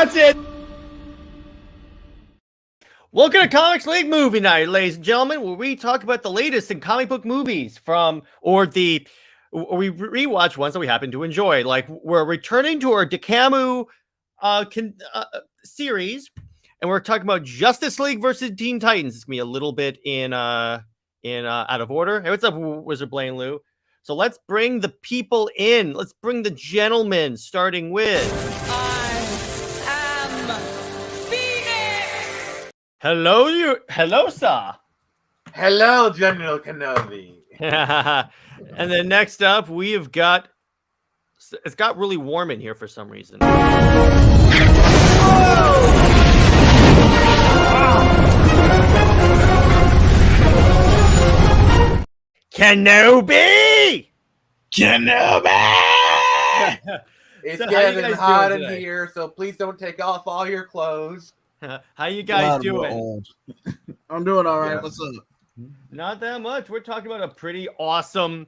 That's it. Welcome to Comics League Movie Night, ladies and gentlemen, where we talk about the latest in comic book movies or we rewatch ones that we happen to enjoy. Like, we're returning to our DCAMU series, and we're talking about Justice League versus Teen Titans. It's gonna be a little bit in out of order. Hey, what's up, Wizard Blaine Lou? So let's bring the people in. Let's bring the gentlemen, starting with Hello, sir. Hello, General Kenobi. And then next up, we have got. It's got really warm in here for some reason. Kenobi! It's So getting hot in here, so please don't take off all your clothes. How you guys doing? I'm doing all right. Yeah. What's up? Not that much. We're talking about a pretty awesome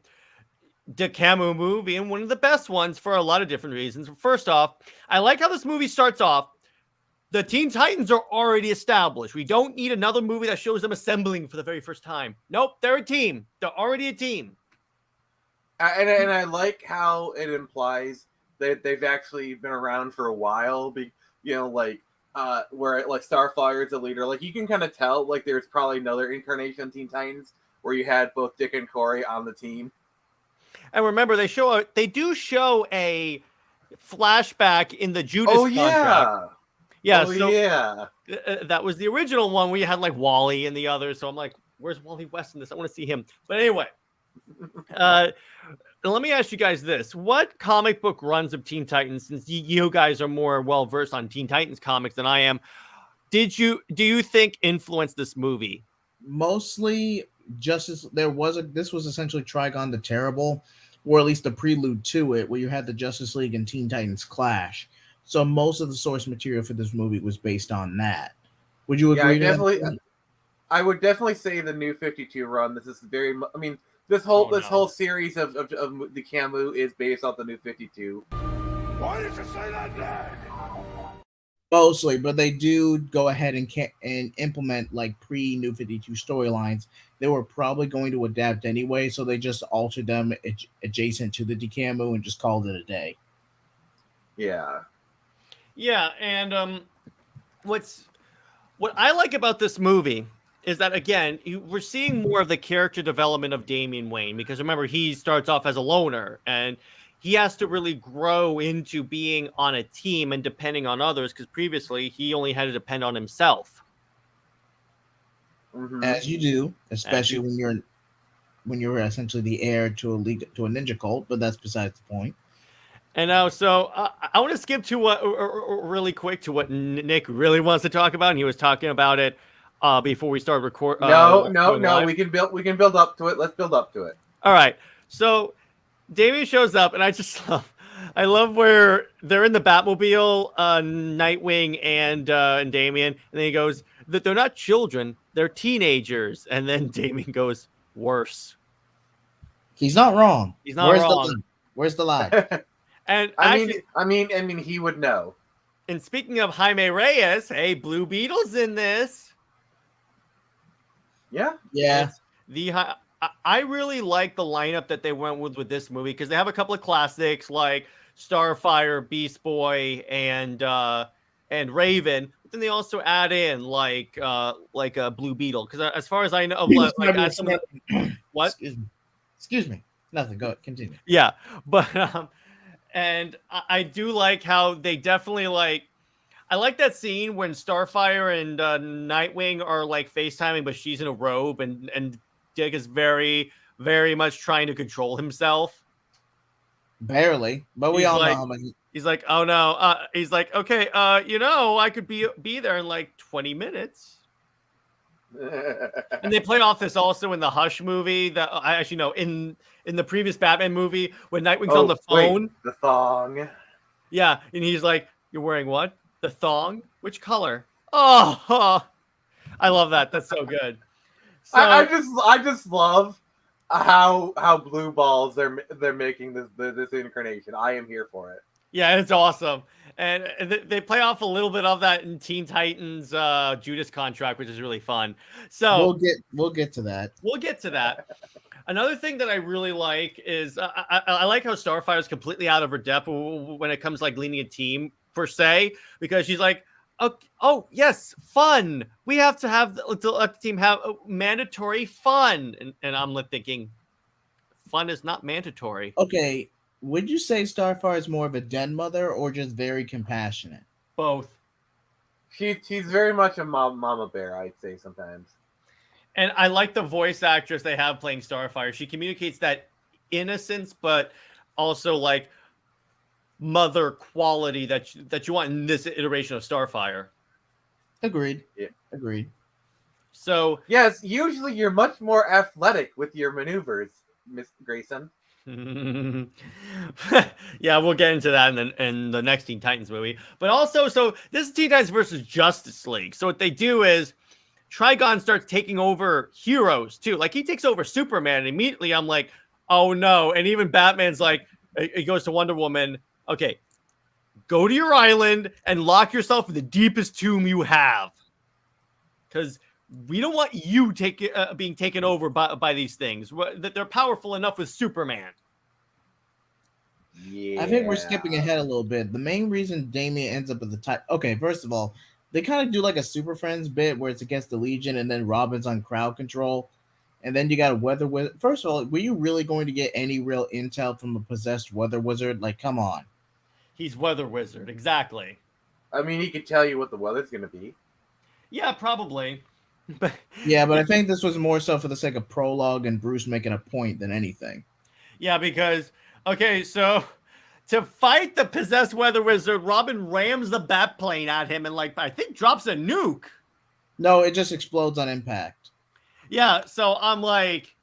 DCAMU movie, and one of the best ones for a lot of different reasons. First off, I like how this movie starts off. The Teen Titans are already established. We don't need another movie that shows them assembling for the very first time. Nope, they're a team. They're already a team. And I like how it implies that they've actually been around for a while. Where like Starfire is the leader. Like, you can kind of tell, like, there's probably another incarnation of Teen Titans where you had both Dick and Corey on the team. And remember, they do show a flashback in the Judas contract. Yeah. That was the original one where you had like Wally and the others. So I'm like, where's Wally West in this? I want to see him. But anyway, let me ask you guys this: what comic book runs of Teen Titans, since you guys are more well versed on Teen Titans comics than I am, do you think influenced this movie? Mostly Justice. This was essentially Trigon the Terrible, or at least the prelude to it, where you had the Justice League and Teen Titans clash. So most of the source material for this movie was based on that. Would you agree? I would definitely say the New 52 run. This is very. I mean, this whole series of the Camu is based off the New 52. Why did you say that name? Mostly, but they do go ahead and implement like pre-New 52 storylines. They were probably going to adapt anyway, so they just altered them adjacent to the DCAMU and just called it a day. Yeah. Yeah, and what I like about this movie is that, again, we're seeing more of the character development of Damian Wayne, because remember, he starts off as a loner and he has to really grow into being on a team and depending on others, because previously he only had to depend on himself. Mm-hmm. As you do, especially when you're essentially the heir to a ninja cult, but that's besides the point. And now, so I want to skip to really quick to what Nick really wants to talk about, and he was talking about it before we started recording. No. We can build up to it. Let's build up to it. All right. So Damien shows up, and I love where they're in the Batmobile, Nightwing and Damien, and then he goes that they're not children, they're teenagers, and then Damien goes, worse. He's not wrong. He's not wrong. Where's the lie? And I mean, he would know. And speaking of Jaime Reyes, hey, Blue Beetle's in this. Yeah. I really like the lineup that they went with this movie, because they have a couple of classics like Starfire, Beast Boy, and Raven. But then they also add in like a Blue Beetle, because as far as I know, what? Excuse me. Nothing. Go ahead. Continue. Yeah, but and I do like how they definitely I like that scene when Starfire and Nightwing are like FaceTiming, but she's in a robe, and Dick is very, very much trying to control himself. Barely, but we all know how much. He's like, oh no. He's like, okay, I could be there in like 20 minutes. And they play off this also in the Hush movie that I actually know in the previous Batman movie when Nightwing's on the phone. Wait, the thong. Yeah, and he's like, "You're wearing what? The thong? Which color?" Oh, I love that. That's so good. So, I just love how blue balls they're making this incarnation. I am here for it. Yeah, it's awesome. And they play off a little bit of that in Teen Titans Judas contract, which is really fun. So we'll get to that. We'll get to that. Another thing that I really like is I like how Starfire is completely out of her depth when it comes to, like, leading a team per se, because she's like, oh yes, fun. We have to have let the team have mandatory fun, and I'm thinking, fun is not mandatory. Okay, would you say Starfire is more of a den mother or just very compassionate? Both. She's very much a mama bear, I'd say sometimes. And I like the voice actress they have playing Starfire. She communicates that innocence, but also like mother quality that you want in this iteration of Starfire. Agreed. Yeah. Agreed. So yes, usually you're much more athletic with your maneuvers, Miss Grayson. Yeah, we'll get into that in the next Teen Titans movie. But also, so this is Teen Titans versus Justice League. So what they do is Trigon starts taking over heroes too. Like, he takes over Superman, and immediately I'm like, oh no. And even Batman's like, he goes to Wonder Woman, okay, go to your island and lock yourself in the deepest tomb you have, because we don't want you being taken over by these things. That they're powerful enough with Superman. Yeah, I think we're skipping ahead a little bit. The main reason Damian ends up at the top. Okay, first of all, they kind of do like a Super Friends bit where it's against the Legion, and then Robin's on crowd control, and then you got a Weather Wizard. First of all, were you really going to get any real intel from a possessed Weather Wizard? Like, come on. He's Weather Wizard, exactly. I mean, he could tell you what the weather's going to be. Yeah, probably. Yeah, but I think this was more so for the sake of prologue and Bruce making a point than anything. Yeah, because, okay, so to fight the possessed Weather Wizard, Robin rams the bat plane at him and, like, I think drops a nuke. No, it just explodes on impact. Yeah, so I'm like,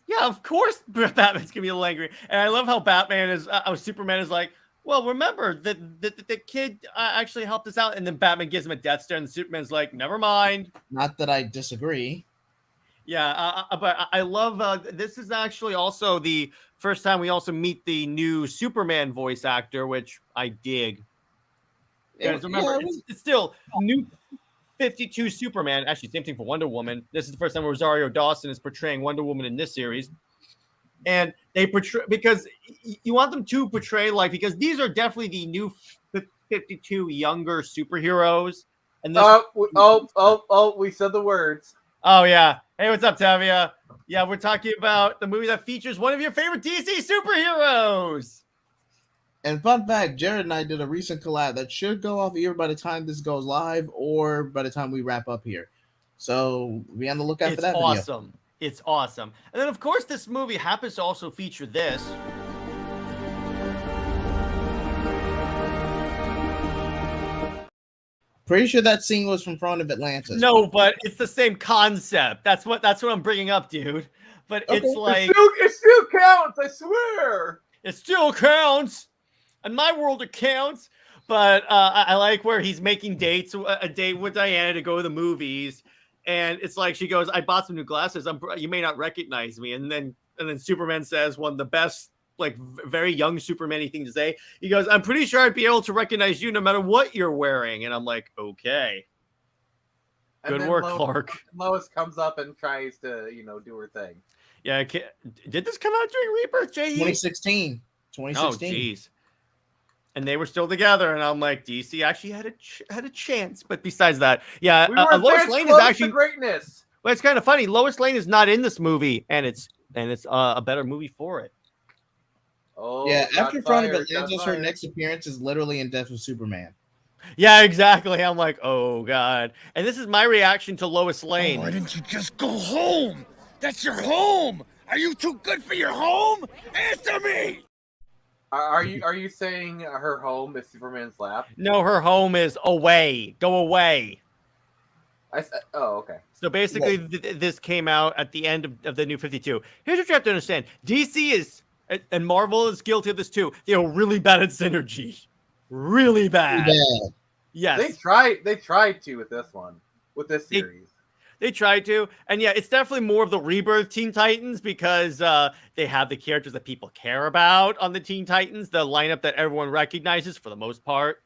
yeah, of course Batman's gonna be a little angry. And I love how Superman is like, well, remember that the kid actually helped us out, and then Batman gives him a death stare, and Superman's like, never mind. Not that I disagree. Yeah, but I love this is actually also the first time we also meet the new Superman voice actor, which I dig. Because remember, it's still new 52 Superman. Actually, same thing for Wonder Woman. This is the first time Rosario Dawson is portraying Wonder Woman in this series. And they portray, because you want them to portray, like, because these are definitely the new 52 younger superheroes. And this we said the words. Oh, yeah. Hey, what's up, Tavia? Yeah, we're talking about the movie that features one of your favorite DC superheroes. And fun fact, Jared and I did a recent collab that should go off either by the time this goes live or by the time we wrap up here. So be on the lookout for that video. It's awesome. It's awesome. And then, of course, this movie happens to also feature this. Pretty sure that scene was from Front of Atlantis. No, but it's the same concept. That's what I'm bringing up, dude. But okay. It's like it still counts. I swear. It still counts. In my world, it counts. But I like where he's making a date with Diana to go to the movies, and it's like she goes, "I bought some new glasses. You may not recognize me." And then Superman says one of the best, like, very young Superman-y thing to say. He goes, "I'm pretty sure I'd be able to recognize you no matter what you're wearing." And I'm like, okay. Good work, Clark. Lois comes up and tries to, do her thing. Yeah. Did this come out during Rebirth, JJheat? 2016. Oh, jeez. And they were still together, and I'm like, DC actually had a chance. But besides that, yeah, Lois Lane is actually greatness. Well, it's kind of funny. Lois Lane is not in this movie, and it's a better movie for it. Oh, yeah, after Front of Atlantis, her next appearance is literally in Death of Superman. Yeah, exactly. I'm like, oh god. And this is my reaction to Lois Lane. Why didn't you just go home? That's your home. Are you too good for your home? Answer me. Are you saying her home is Superman's lap? No, her home is away. Go away. Okay. So basically, this came out at the end of the New 52. Here's what you have to understand: DC is, and Marvel is guilty of this too. They are really bad at synergy. Really bad. Really bad. Yes. They tried to with this series. They tried to. And yeah, it's definitely more of the rebirth Teen Titans because they have the characters that people care about on the Teen Titans, the lineup that everyone recognizes for the most part.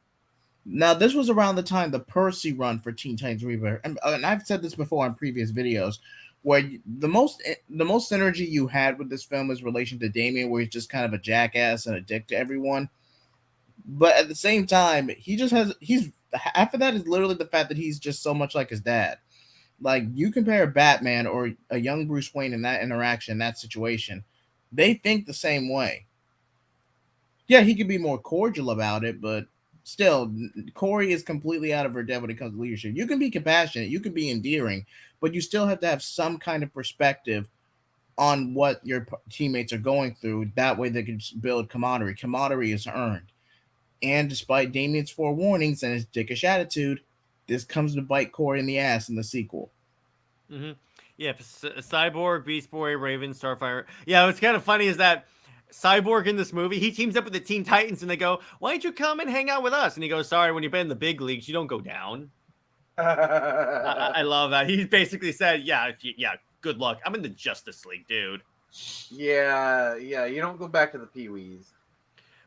Now, this was around the time the Percy run for Teen Titans Rebirth, and I've said this before on previous videos, where the most synergy you had with this film is relation to Damian, where he's just kind of a jackass and a dick to everyone. But at the same time, he's after that is literally the fact that he's just so much like his dad. Like, you compare Batman or a young Bruce Wayne in that interaction, that situation, they think the same way. Yeah, he could be more cordial about it, but still, Corey is completely out of her depth when it comes to leadership. You can be compassionate, you can be endearing, but you still have to have some kind of perspective on what your teammates are going through. That way they can build camaraderie. Camaraderie is earned. And despite Damian's forewarnings and his dickish attitude, this comes to bite Corey in the ass in the sequel. Mm-hmm. Yeah, Cyborg, Beast Boy, Raven, Starfire. Yeah, what's kind of funny is that Cyborg in this movie, he teams up with the Teen Titans and they go, "Why don't you come and hang out with us?" And he goes, "Sorry, when you've been in the big leagues, you don't go down." I love that. He basically said, yeah, good luck. I'm in the Justice League, dude. Yeah, you don't go back to the Pee-wees.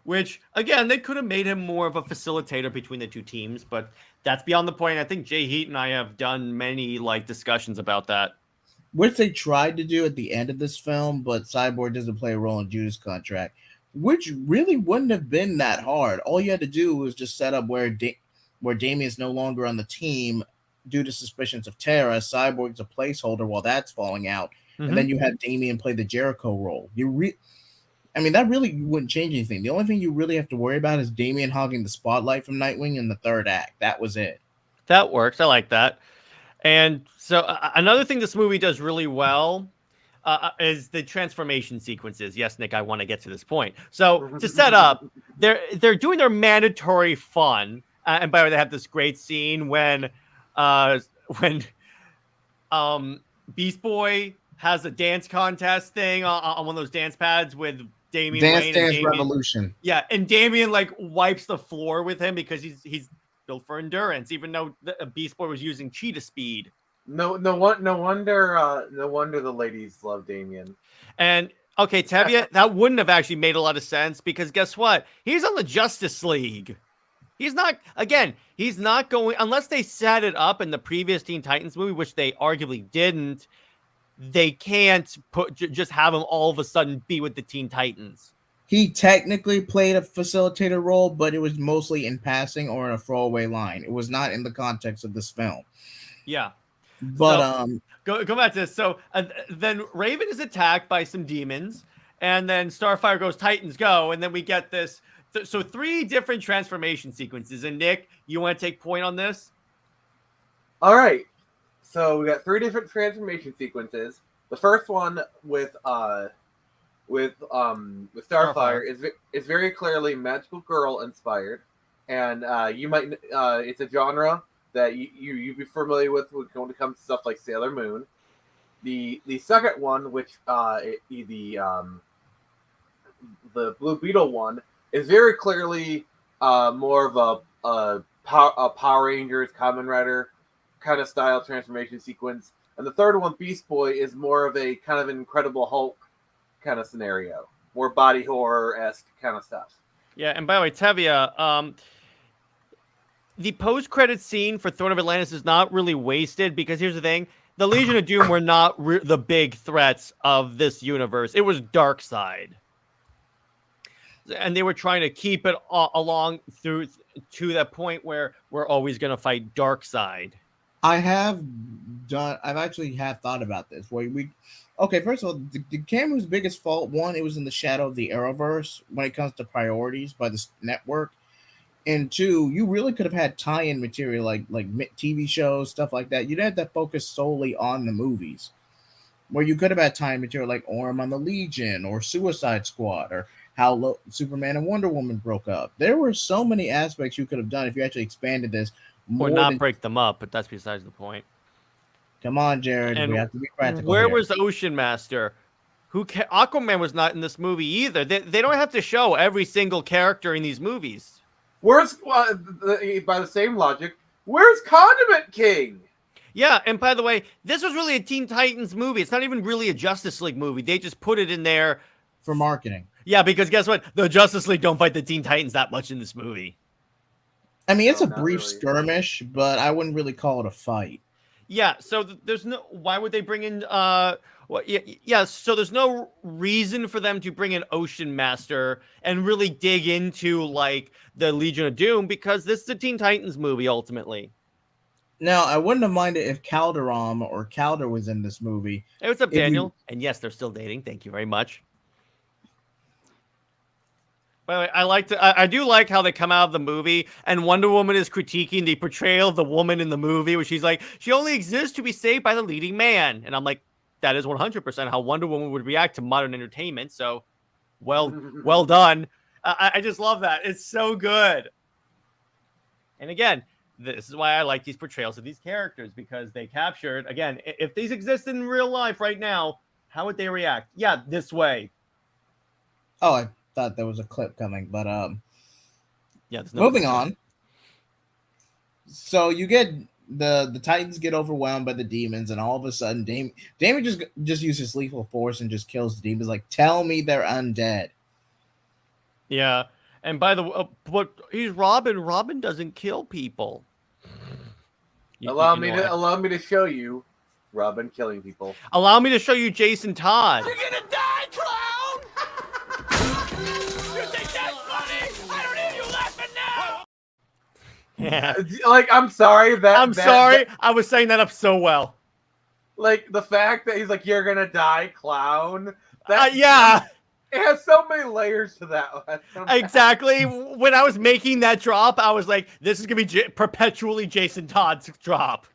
Which, again, they could have made him more of a facilitator between the two teams, but that's beyond the point. I think JJheat and I have done many discussions about that. Which they tried to do at the end of this film, but Cyborg doesn't play a role in Judas' contract, which really wouldn't have been that hard. All you had to do was just set up where Damian's no longer on the team due to suspicions of Terra. Cyborg's a placeholder while that's falling out, and then you have Damian play the Jericho role. That really wouldn't change anything. The only thing you really have to worry about is Damian hogging the spotlight from Nightwing in the third act. That was it. That works. I like that. And so another thing this movie does really well is the transformation sequences. Yes, Nick, I want to get to this point. So to set up, they're doing their mandatory fun. And by the way, they have this great scene when Beast Boy has a dance contest thing on one of those dance pads with Damian Wayne. Dance Revolution. Yeah, and Damian wipes the floor with him because he's built for endurance, even though Beast Boy was using cheetah speed. No wonder the ladies love Damian. And okay, Tevye, that wouldn't have actually made a lot of sense because guess what? He's on the Justice League. He's not going unless they set it up in the previous Teen Titans movie, which they arguably didn't. They can't just have him all of a sudden be with the Teen Titans. He technically played a facilitator role, but it was mostly in passing or in a throwaway line. It was not in the context of this film. Yeah. But go back to this. So then Raven is attacked by some demons, and then Starfire goes, "Titans go," and then we get this. So 3 different transformation sequences. And Nick, you want to take point on this? All right. So we got 3 different transformation sequences. The first one with Starfire is very clearly magical girl inspired, and you might it's a genre that you'd be familiar with when it comes to stuff like Sailor Moon. The second one, which the Blue Beetle one, is very clearly more of a Power Rangers, Kamen Rider kind of style transformation sequence. And the third one, Beast Boy, is more of a kind of Incredible Hulk kind of scenario, more body horror-esque kind of stuff. Yeah, and by the way, Tevye, the post-credit scene for Throne of Atlantis is not really wasted because here's the thing. The Legion of Doom were not the big threats of this universe. It was Darkseid. And they were trying to keep it along through to that point where we're always going to fight Darkseid. I've actually thought about this. Okay, first of all, the CAMU's biggest fault, one, it was in the shadow of the Arrowverse when it comes to priorities by the network. And 2, you really could have had tie-in material like TV shows, stuff like that. You'd have to focus solely on the movies, where you could have had tie-in material like Orm on the Legion or Suicide Squad or how Superman and Wonder Woman broke up. There were so many aspects you could have done if you actually expanded this. Or not break them up, but that's besides the point. Come on, Jared. We have to be practical. Where was the Ocean Master? Aquaman was not in this movie either. They don't have to show every single character in these movies. Where's by the same logic? Where's Condiment King? Yeah, and by the way, this was really a Teen Titans movie. It's not even really a Justice League movie. They just put it in there for marketing. Yeah, because guess what? The Justice League don't fight the Teen Titans that much in this movie. I mean, it's No, a not brief really. skirmish, but I wouldn't really call it a fight. Yeah, so there's no. Why would they bring in? So there's no reason for them to bring in Ocean Master and really dig into like the Legion of Doom because this is a Teen Titans movie ultimately. Now, I wouldn't have minded if Calderon or Calder was in this movie. Hey, what's up, If you- Daniel? And yes, they're still dating. Thank you very much. By the way, I do like how they come out of the movie and Wonder Woman is critiquing the portrayal of the woman in the movie, where she's like, she only exists to be saved by the leading man. And I'm like, that is 100% how Wonder Woman would react to modern entertainment. So, well done. I just love that. It's so good. And again, this is why I like these portrayals of these characters, because they captured, again, if these exist in real life right now, how would they react? Yeah, this way. Oh, I thought there was a clip coming, but Yeah. There's no moving clip. on. So you get the Titans get overwhelmed by the demons, and all of a sudden, Damien just uses lethal force and just kills the demons. Like, tell me they're undead. Yeah. And by the way, but he's Robin. Robin doesn't kill people. Allow you me know to show you Robin killing people. Allow me to show you Jason Todd. You're gonna die, clown! You think that's funny? I don't hear you laughing now! Yeah. Like, I'm sorry that I'm sorry. I was saying that up so well. Like, the fact that he's like, you're gonna die, clown. Yeah. It has so many layers to that. Exactly. When I was making that drop, I was like, this is going to be perpetually Jason Todd's drop.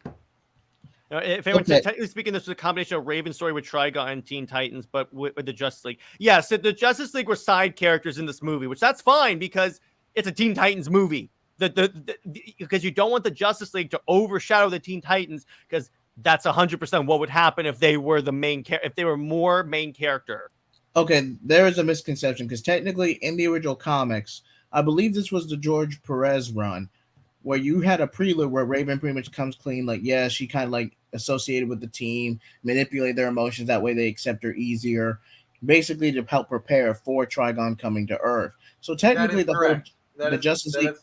If anyone's technically speaking, this was a combination of Raven story with Trigon and Teen Titans, but with the Justice League. Yes, the Justice League were side characters in this movie, which that's fine because it's a Teen Titans movie. Because you don't want the Justice League to overshadow the Teen Titans, because that's 100% what would happen if they were the main if they were more main character. Okay, there is a misconception because technically in the original comics, I believe this was the George Perez run, where you had a prelude where Raven pretty much comes clean, like, yeah, she kind of like associated with the team, manipulate their emotions, that way they accept her easier, basically to help prepare for Trigon coming to Earth. So technically the Justice League.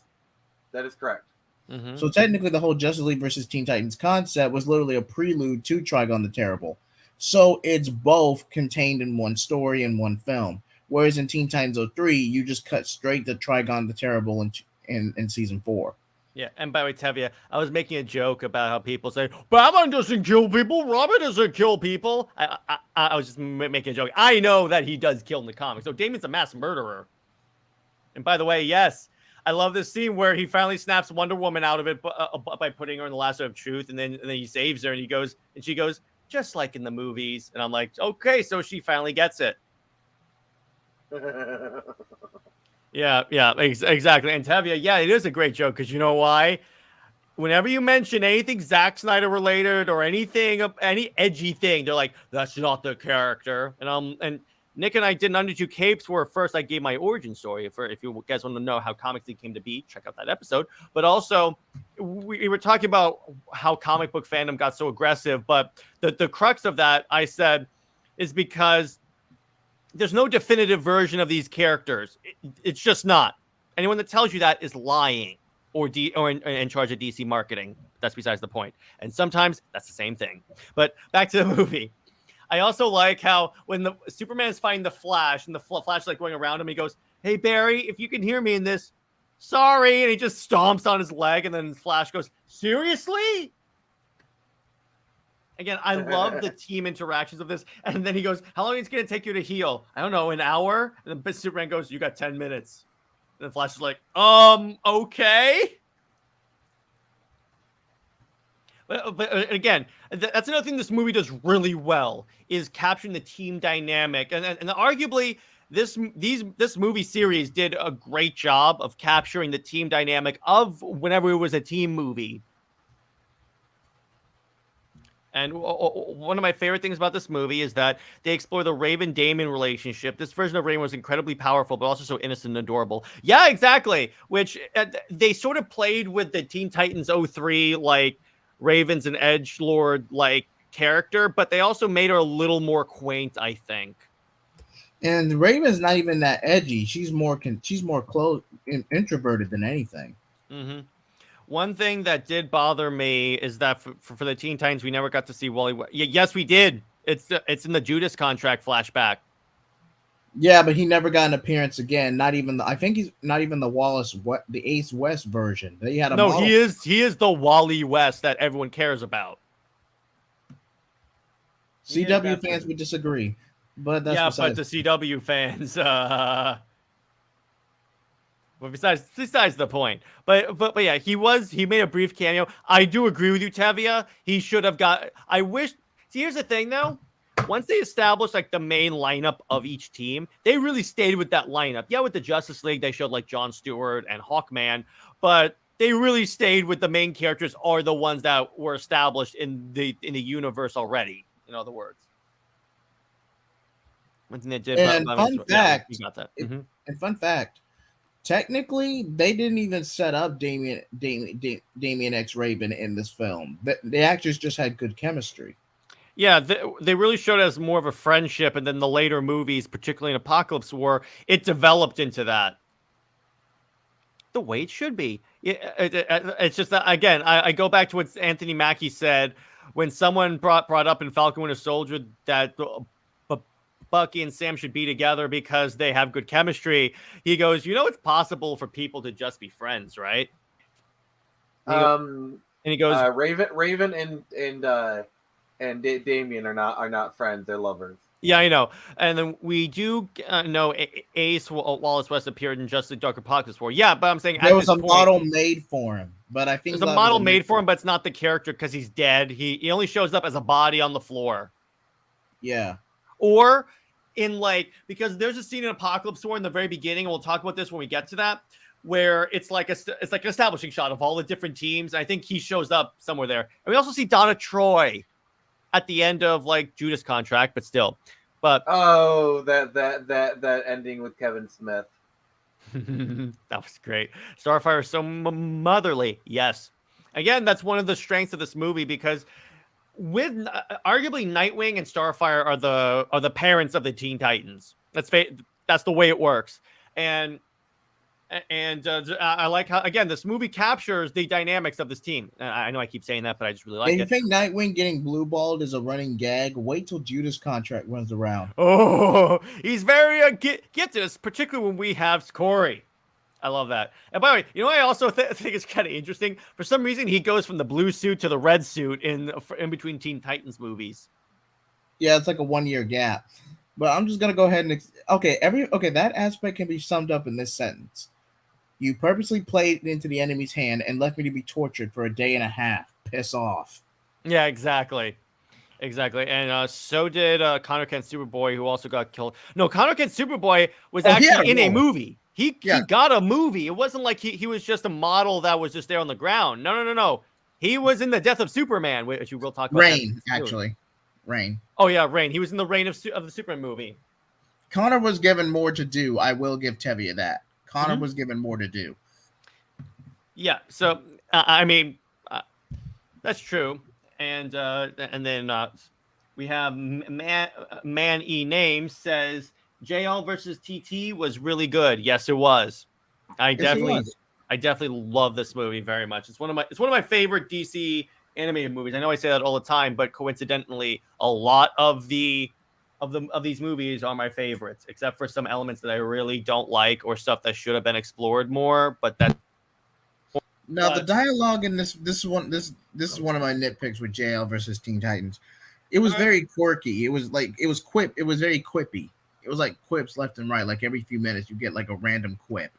That is correct. Mm-hmm. So technically the whole Justice League versus Teen Titans concept was literally a prelude to Trigon the Terrible. So it's both contained in one story in one film. Whereas in Teen Titans 03, you just cut straight to Trigon the Terrible in season 4. Yeah, and by the way, Tevia, I was making a joke about how people say, Batman doesn't kill people, Robin doesn't kill people. I was just making a joke. I know that he does kill in the comics. So Damien's a mass murderer. And by the way, yes, I love this scene where he finally snaps Wonder Woman out of it by putting her in the lasso of truth, and then he saves her, and she goes, just like in the movies. And I'm like, okay, so she finally gets it. Yeah, exactly. And Tevia, yeah, it is a great joke because you know why? Whenever you mention anything Zack Snyder related or anything, any edgy thing, they're like, that's not the character. And Nick and I did Under Two Capes, where first I gave my origin story. If you guys want to know how Comics League came to be, check out that episode. But also, we were talking about how comic book fandom got so aggressive. But the crux of that, I said, is because there's no definitive version of these characters. It's just not. Anyone that tells you that is lying or in charge of DC marketing. That's besides the point. And sometimes that's the same thing. But back to the movie. I also like how when the Superman is fighting the Flash and the Flash is like going around him, he goes, hey, Barry, if you can hear me in this, sorry. And he just stomps on his leg. And then Flash goes, seriously? Again, I love the team interactions of this. And then he goes, how long is it going to take you to heal? I don't know, an hour? And then Superman goes, you got 10 minutes. And then Flash is like, okay. But again, that's another thing this movie does really well, is capturing the team dynamic. And arguably, this movie series did a great job of capturing the team dynamic of whenever it was a team movie. And one of my favorite things about this movie is that they explore the Raven-Damien relationship. This version of Raven was incredibly powerful, but also so innocent and adorable. Yeah, exactly. Which they sort of played with the Teen Titans 03, like Raven's an edgelord like character, but they also made her a little more quaint, I think. And Raven's not even that edgy. She's more close introverted than anything. Mm-hmm. One thing that did bother me is that for the Teen Titans, we never got to see Wally. Yes, we did. It's in the Judas contract flashback. Yeah, but he never got an appearance again. Not even I think he's not even the the Ace West version. They had a no. model. He is the Wally West that everyone cares about. CW fans would disagree, but that's but the CW fans, well, besides the point. But yeah, he made a brief cameo. I do agree with you, Tevia. He should have got. I wish. See, here's the thing, though. Once they established like the main lineup of each team, they really stayed with that lineup. Yeah, with the Justice League, they showed like Jon Stewart and Hawkman, but they really stayed with the main characters are the ones that were established in the universe already. In other words, one thing they did. And fun fact, you got that. And fun fact, technically, they didn't even set up Damien X Raven in this film. The actors just had good chemistry. Yeah, they really showed it as more of a friendship, and then the later movies, particularly in Apocalypse War, it developed into that. The way it should be. It's just that, again, I go back to what Anthony Mackie said when someone brought up in Falcon Winter Soldier that Bucky and Sam should be together because they have good chemistry. He goes, it's possible for people to just be friends, right? And he goes, Raven and Damien are not friends; they're lovers. Yeah, I know. And then we do know Ace Wallace West appeared in Justice Dark Apocalypse War. Yeah, but I'm saying there was a model made for him, but I think there's a model made for him, but it's not the character because he's dead. He only shows up as a body on the floor. Yeah. Or in because there's a scene in Apocalypse War in the very beginning, and we'll talk about this when we get to that, where it's like an establishing shot of all the different teams. I think he shows up somewhere there. And we also see Donna Troy at the end of Judas contract, but still. But that ending with Kevin Smith. That was great. Starfire is so motherly. Yes. Again, that's one of the strengths of this movie because with arguably Nightwing and Starfire are the parents of the Teen Titans. That's the way it works. And I like how, again, this movie captures the dynamics of this team. I know I keep saying that, but I just really like it. And you think Nightwing getting blue-balled is a running gag? Wait till Judas' contract runs around. Oh, he's very gifted, particularly when we have Corey. I love that. And by the way, I also think it's kind of interesting. For some reason, he goes from the blue suit to the red suit in between Teen Titans movies. Yeah, it's like a 1-year gap. But I'm just gonna go ahead and that aspect can be summed up in this sentence. You purposely played into the enemy's hand and left me to be tortured for a day and a half. Piss off. Yeah, exactly. And so did Connor Kent Superboy, who also got killed. No, Connor Kent Superboy was actually in a movie. He got a movie. It wasn't like he was just a model that was just there on the ground. No. He was in the Death of Superman, which we will talk about. Reign. Oh, yeah, Reign. He was in the Reign of the Superman movie. Connor was given more to do. I will give Tevia that. Connor was given more to do. Yeah, so that's true, and then we have Man E Name says JL versus TT was really good. Yes, it was. I definitely love this movie very much. It's one of my favorite DC animated movies. I know I say that all the time, but coincidentally, a lot of these movies are my favorites, except for some elements that I really don't like or stuff that should have been explored more. But that the dialogue in this is one of my nitpicks with JL versus Teen Titans. It was very quirky. It was very quippy. It was like quips left and right. Like every few minutes, you get like a random quip.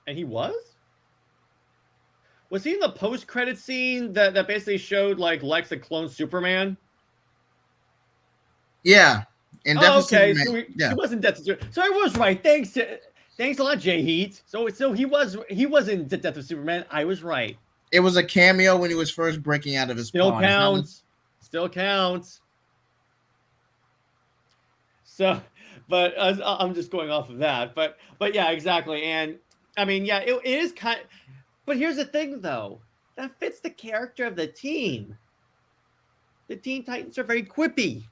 And he was he in the post-credit scene that basically showed Lex had cloned Superman? Yeah. And okay. So he wasn't Death of Superman. So I was right. Thanks a lot, JJheat. So he was in Death of Superman. I was right. It was a cameo when he was first breaking out of his Still pawn. Counts. Still counts. So, but I'm just going off of that. But yeah, exactly. And I mean, yeah, it is kind of, but here's the thing though. that fits the character of the team. The Teen Titans are very quippy.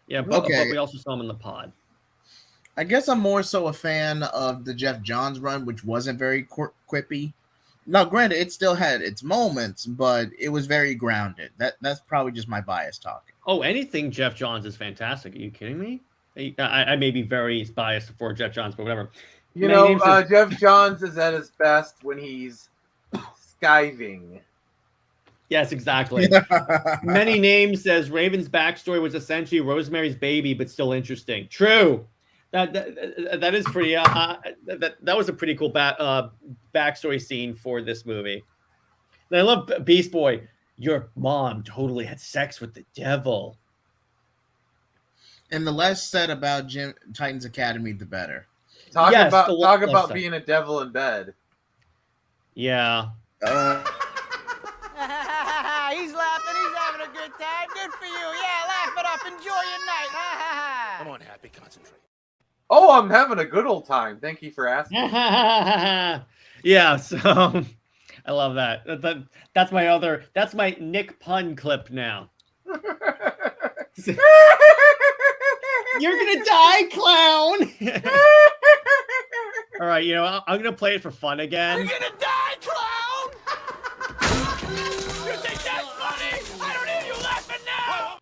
Yeah, but we also saw him in the pod. I guess I'm more so a fan of the Jeff Johns run, which wasn't very quippy. Now, granted, it still had its moments, but it was very grounded. That's probably just my bias talking. Oh, anything Jeff Johns is fantastic. Are you kidding me? I may be very biased for Jeff Johns, but whatever. You know, Jeff Johns is at his best when he's skiving. Yes, exactly. Many Names says Raven's backstory was essentially Rosemary's Baby, but still interesting. True. That is pretty. That was a pretty cool backstory scene for this movie. And I love Beast Boy. Your mom totally had sex with the devil. And the less said about Titans Academy, the better. Talk about being a devil in bed. Yeah. He's laughing. He's having a good time. Good for you. Yeah, laugh it up. Enjoy your night. Come on, Happy. Concentrate. Oh, I'm having a good old time. Thank you for asking. Yeah, so I love that. That's my Nick pun clip now. You're gonna die, clown. All right, I'm gonna play it for fun again. You're gonna die, clown. You think that's funny? I don't hear you laughing now.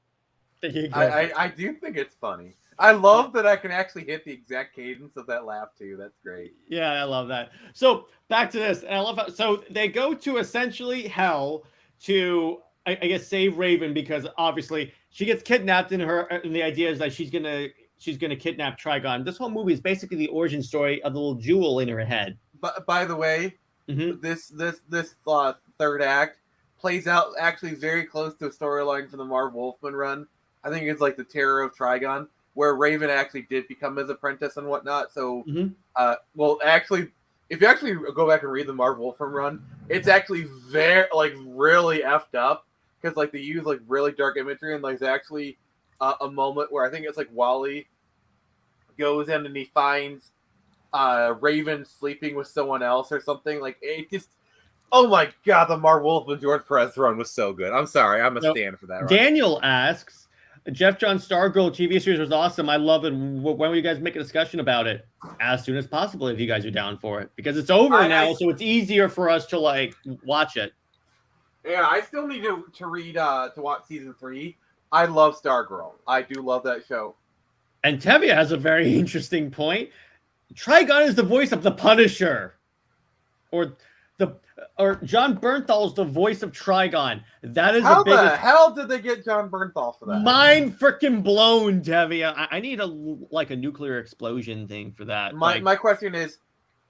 There you go. I do think it's funny. I love that I can actually hit the exact cadence of that laugh too. That's great. Yeah, I love that. So back to this, and I love how so they go to essentially hell to I guess save Raven because obviously she gets kidnapped and the idea is that she's gonna kidnap Trigon. This whole movie is basically the origin story of the little jewel in her head. But by the way, this third act plays out actually very close to a storyline from the Marv Wolfman run. I think it's like the Terror of Trigon, where Raven actually did become his apprentice and whatnot. So, well, actually, if you actually go back and read the Marv Wolfman run, it's actually very really effed up because they use really dark imagery and there's actually a moment where I think it's Wally goes in and he finds Raven sleeping with someone else or something. It just, oh my god, the Marv Wolfman George Perez run was so good. I'm sorry, I'm a stand for that run. Daniel asks, Jeff Johns Stargirl TV series was awesome. I love it. When will you guys make a discussion about it? As soon as possible, if you guys are down for it, because it's over now, so it's easier for us to watch it. Yeah, I still need to read to watch season 3. I love Stargirl. I do love that show. And Tevia has a very interesting point. Trigon is the voice of the Punisher, or John Bernthal is the voice of Trigon. That is how the hell did they get John Bernthal for that? Mind freaking blown, Tevia. I need a nuclear explosion thing for that. My question is,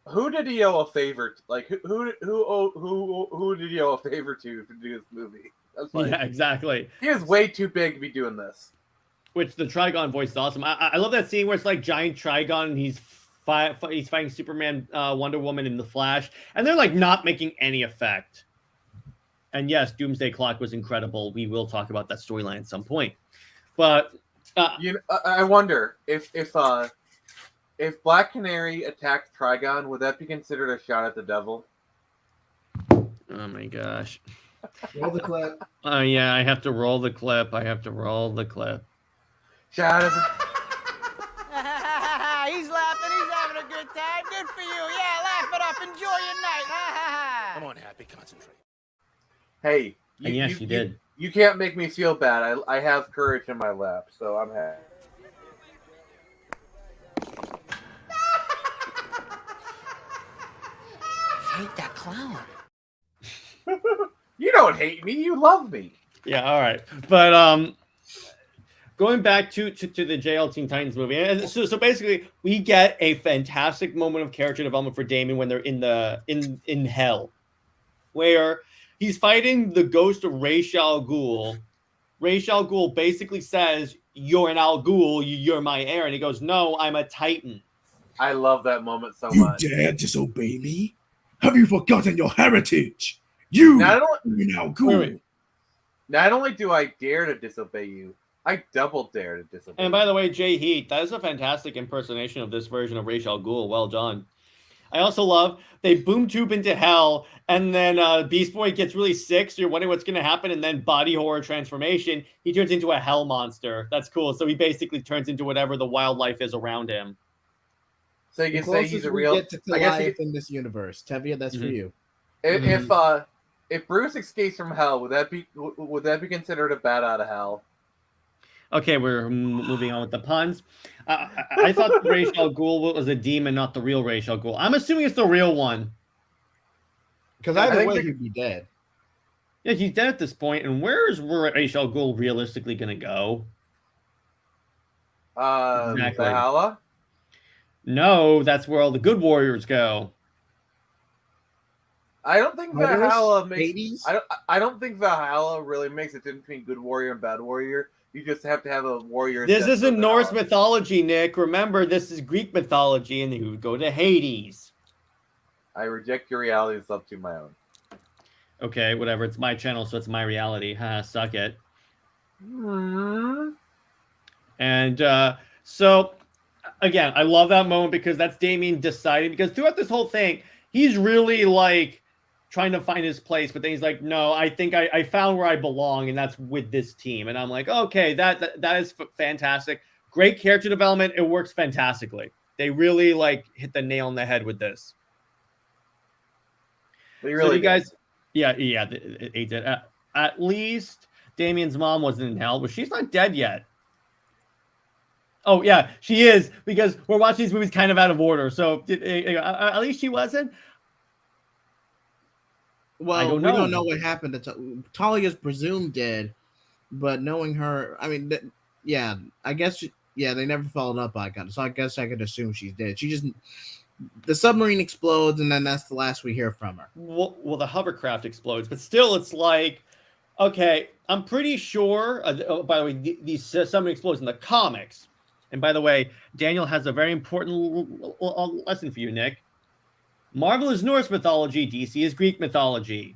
who did he owe a favor? Who did he owe a favor to do this movie? Yeah, exactly. He is way too big to be doing this. Which the Trigon voice is awesome. I love that scene where it's giant Trigon and he's fighting Superman, Wonder Woman, and the Flash, and they're not making any effect. And yes, Doomsday Clock was incredible. We will talk about that storyline at some point. But I wonder if Black Canary attacked Trigon, would that be considered a shot at the devil? Oh my gosh! Roll the clip. Oh yeah, I have to roll the clip. Shot at the. He's laughing. He's having a good time. Good for you. Yeah, laugh it up. Enjoy your night. Come on, Happy. Concentrate. Hey. And yes, you did. You can't make me feel bad. I have courage in my lap, so I'm happy. I hate that clown. You don't hate me. You love me. Yeah, all right. But going back to the JL Teen Titans movie, and so basically we get a fantastic moment of character development for Damian when they're in hell, where he's fighting the ghost of Ra's al Ghul. Ra's al Ghul basically says, "You're an Al Ghul. You're my heir," and he goes, "No, I'm a Titan." I love that moment so much. You dare disobey me? Have you forgotten your heritage? You not only do I dare to disobey you, I double dare to disobey. And by the way, JJheat, that is a fantastic impersonation of this version of Ra's al Ghul. Well done. I also love they boom tube into hell, and then Beast Boy gets really sick, so you're wondering what's going to happen, and then body horror transformation, he turns into a hell monster. That's cool. So he basically turns into whatever the wildlife is around him. So you can say he's a real. Get to Goliath in this universe. Tevia, that's for you. If Bruce escapes from hell, would that be considered a bat out of hell? Okay, we're moving on with the puns. I thought the Ra's al Ghul was a demon, not the real Ra's al Ghul. I'm assuming it's the real one. Because either way, he'd be dead. Yeah, he's dead at this point. And where is Ra's al Ghul realistically going to go? Exactly. Valhalla? No, that's where all the good warriors go. I don't think Valhalla makes. I don't think Valhalla really makes it between good warrior and bad warrior. You just have to have a warrior. This isn't Norse mythology, Nick. Remember, this is Greek mythology, and you would go to Hades. I reject your reality. It's up to my own. Okay, whatever. It's my channel, so it's my reality. Suck it. And so, again, I love that moment because that's Damien deciding. Because throughout this whole thing, he's really like trying to find his place, but then he's like, no, I think I found where I belong, and that's with this team. And I'm like, okay, that is fantastic. Great character development. It works fantastically. They really like hit the nail on the head with this. They really so you guys, yeah, they did. At least Damien's mom wasn't in hell, but she's not dead yet. Oh, yeah, she is, because we're watching these movies kind of out of order. So at least she wasn't. Well, we don't know what happened to Talia's presumed dead, but knowing her, I mean, yeah, I guess, they never followed up on it. So I guess I could assume she's dead. She just, the submarine explodes, and then that's the last we hear from her. Well, the hovercraft explodes, but still, it's like, okay, I'm pretty sure, by the way, these submarine explodes in the comics. And by the way, Daniel has a very important lesson for you, Nick. Marvel is Norse mythology. DC is Greek mythology.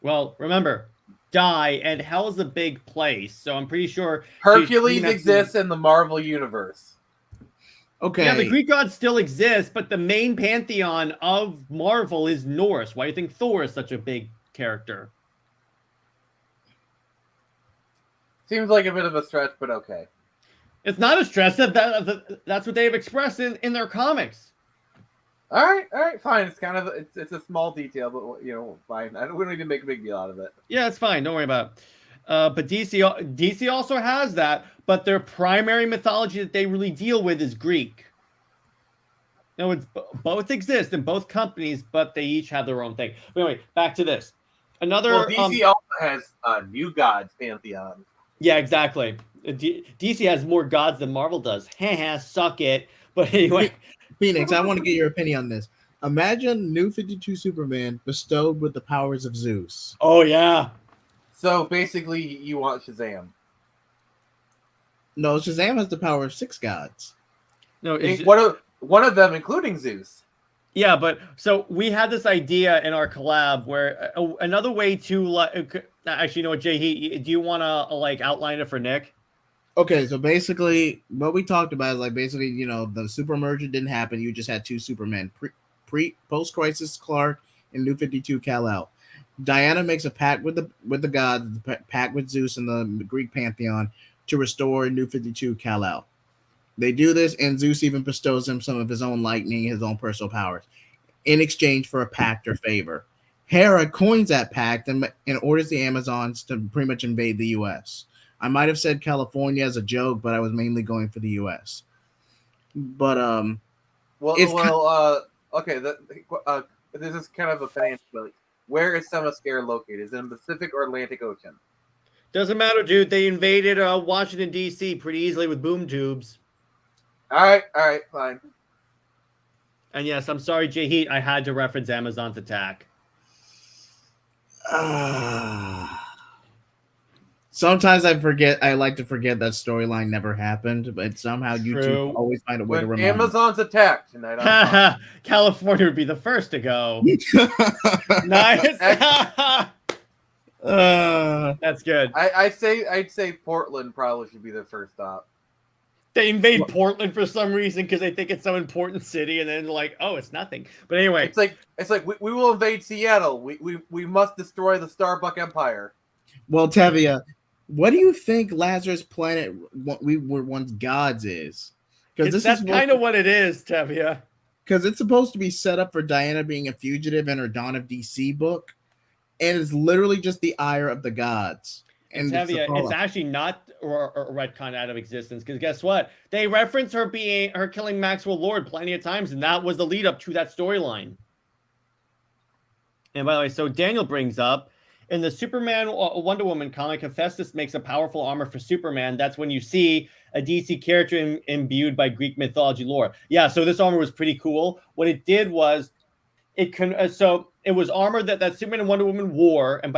Well, remember, die, and hell is a big place. So I'm pretty sure Hercules exists in the Marvel universe. Okay. Yeah, the Greek gods still exist, but the main pantheon of Marvel is Norse. Why do you think Thor is such a big character? Seems like a bit of a stretch, but okay. It's not a stretch. That's what they've expressed in their comics. All right, fine. It's kind of it's a small detail, but fine. We don't need to make a big deal out of it. Yeah, it's fine. Don't worry about it. But DC also has that, but their primary mythology that they really deal with is Greek. No, it's both exist in both companies, but they each have their own thing. But anyway, back to this. DC also has New Gods pantheon. Yeah, exactly. DC has more gods than Marvel does. Suck it. But anyway. Phoenix, I want to get your opinion on this. Imagine New 52 Superman bestowed with the powers of Zeus. Oh, yeah. So basically, you want Shazam. No, Shazam has the power of 6 gods. No, one of them, including Zeus. Yeah, but so we had this idea in our collab where another way to actually, you know what, JJheat, do you want to outline it for Nick? Okay, so basically, what we talked about is basically, the super merger didn't happen. You just had 2 Supermen, post-crisis Clark and New 52 Kal-El. Diana makes a pact with the gods, pact with Zeus and the Greek pantheon to restore New 52 Kal-El. They do this, and Zeus even bestows him some of his own lightning, his own personal powers, in exchange for a pact or favor. Hera coins that pact and orders the Amazons to pretty much invade the U.S. I might have said California as a joke, but I was mainly going for the U.S. But okay. This is kind of a financial. Where is Themyscira located? Is it in the Pacific or Atlantic Ocean? Doesn't matter, dude. They invaded Washington D.C. pretty easily with boom tubes. All right, fine. And yes, I'm sorry, JJheat. I had to reference Amazon's attack. Sometimes I like to forget that storyline never happened, but somehow YouTube always find a way to remember. Amazon's attacked tonight. California would be the first to go. Nice. That's good. I'd say Portland probably should be the first stop. They invade Portland for some reason because they think it's some important city, and then like, oh, it's nothing. But anyway, it's like we will invade Seattle. We must destroy the Starbuck Empire. Well, Tevia, what do you think Lazarus Planet, what we were once gods, is? Because that's kind of what it is, Tevia. Because it's supposed to be set up for Diana being a fugitive in her Dawn of DC book, and it's literally just the ire of the gods. And Tevia, it's actually not a retcon out of existence, because guess what? They reference her killing Maxwell Lord plenty of times, and that was the lead up to that storyline. And by the way, so Daniel brings up in the Superman Wonder Woman comic, Hephaestus makes a powerful armor for Superman. That's when you see a DC character imbued by Greek mythology lore. Yeah, so this armor was pretty cool. What it did was it was armor that Superman and Wonder Woman wore, and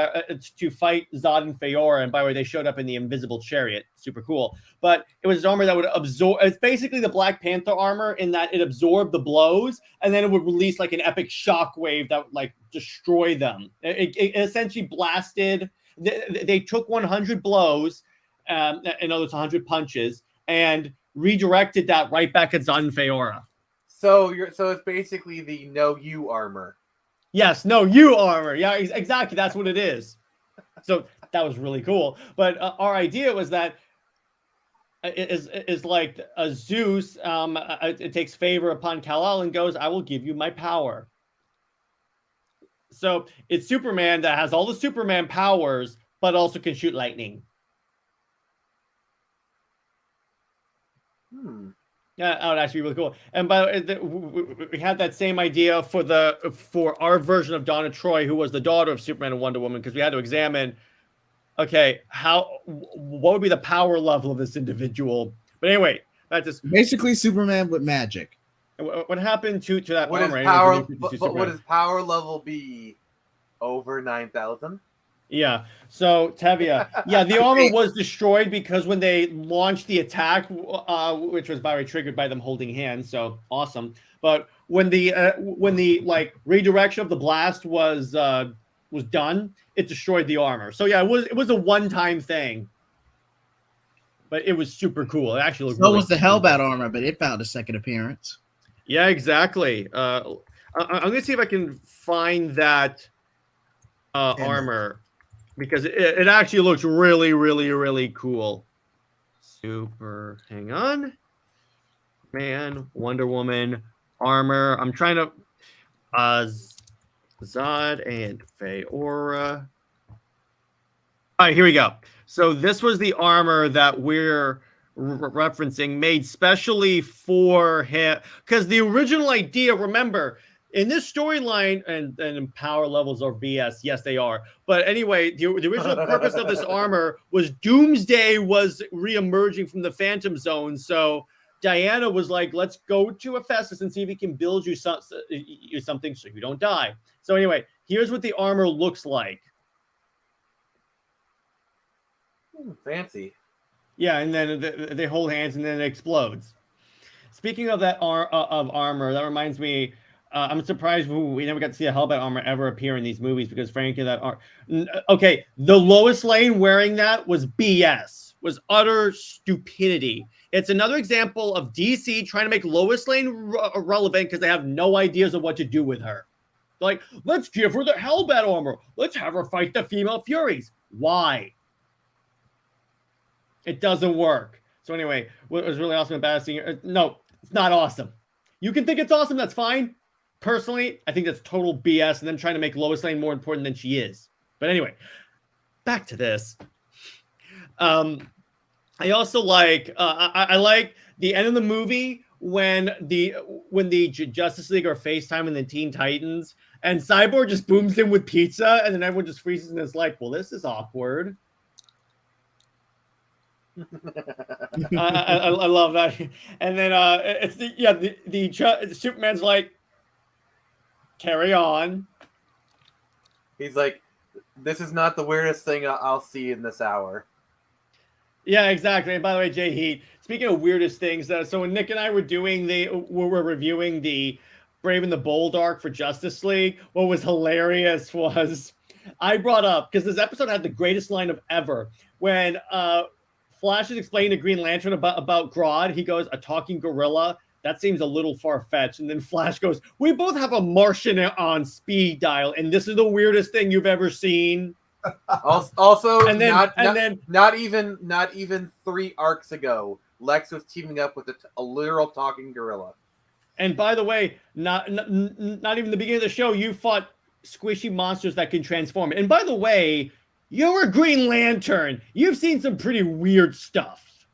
to fight Zod and Feora. And by the way, they showed up in the invisible chariot. Super cool. But it was armor that would absorb. It's basically the Black Panther armor in that it absorbed the blows, and then it would release like an epic shockwave that would like destroy them. It essentially blasted. They took 100 blows, and it's 100 punches, and redirected that right back at Zod and Feora. So it's basically the No You armor. Yes, No You armor. Yeah, exactly. That's what it is. So that was really cool. But our idea was that is like a Zeus. It takes favor upon Kal-El and goes, "I will give you my power." So it's Superman that has all the Superman powers, but also can shoot lightning. Yeah, that would actually be really cool. And by the way, we had that same idea for our version of Donna Troy, who was the daughter of Superman and Wonder Woman, because we had to examine, okay, what would be the power level of this individual? But anyway, that just basically Superman with magic. What happened to that would armor? Would his power level be over 9,000? Yeah. So Tevia, yeah, the armor was destroyed because when they launched the attack, which was by the way triggered by them holding hands, so awesome. But when the like redirection of the blast was done, it destroyed the armor. So yeah, it was a one-time thing, but it was super cool. It actually looked. So was the Hellbat armor, but it found a second appearance. Yeah, exactly. I'm gonna see if I can find that armor. Because it actually looks really, really, really cool. Hang on. Man, Wonder Woman, armor. I'm trying to... Zod and Feora. All right, here we go. So this was the armor that we're referencing, made specially for him. Because the original idea, remember... In this storyline, and power levels are BS. Yes, they are. But anyway, the original purpose of this armor was Doomsday was reemerging from the Phantom Zone. So Diana was like, let's go to Hephaestus and see if he can build you something so you don't die. So anyway, here's what the armor looks like. Fancy. Yeah, and then they hold hands and then it explodes. Speaking of that of armor, that reminds me... I'm surprised we never got to see a Hellbat armor ever appear in these movies because, frankly, okay, the Lois Lane wearing that was BS, was utter stupidity. It's another example of DC trying to make Lois Lane relevant because they have no ideas of what to do with her. Like, let's give her the Hellbat armor. Let's have her fight the female Furies. Why? It doesn't work. So anyway, what was really awesome about seeing her? No, it's not awesome. You can think it's awesome. That's fine. Personally, I think that's total BS and them trying to make Lois Lane more important than she is. But anyway, back to this. I also like I like the end of the movie when the Justice League are FaceTime and the Teen Titans and Cyborg just booms in with pizza and then everyone just freezes and is like, well, this is awkward. I love that. And then it's the Superman's like, carry on. He's like, this is not the weirdest thing I'll see in this hour. Yeah, exactly. And by the way, JJheat, speaking of weirdest things, so when Nick and I were we're reviewing the Brave and the Bold arc for Justice League, what was hilarious was I brought up, because this episode had the greatest line of ever, when Flash is explaining to Green Lantern about Grodd. He goes, a talking gorilla? That seems a little far-fetched. And then Flash goes, we both have a Martian on speed dial, and this is the weirdest thing you've ever seen. Also, And then not even 3 arcs ago, Lex was teaming up with a literal talking gorilla. And by the way, not even the beginning of the show, you fought squishy monsters that can transform. And by the way, you're a Green Lantern. You've seen some pretty weird stuff.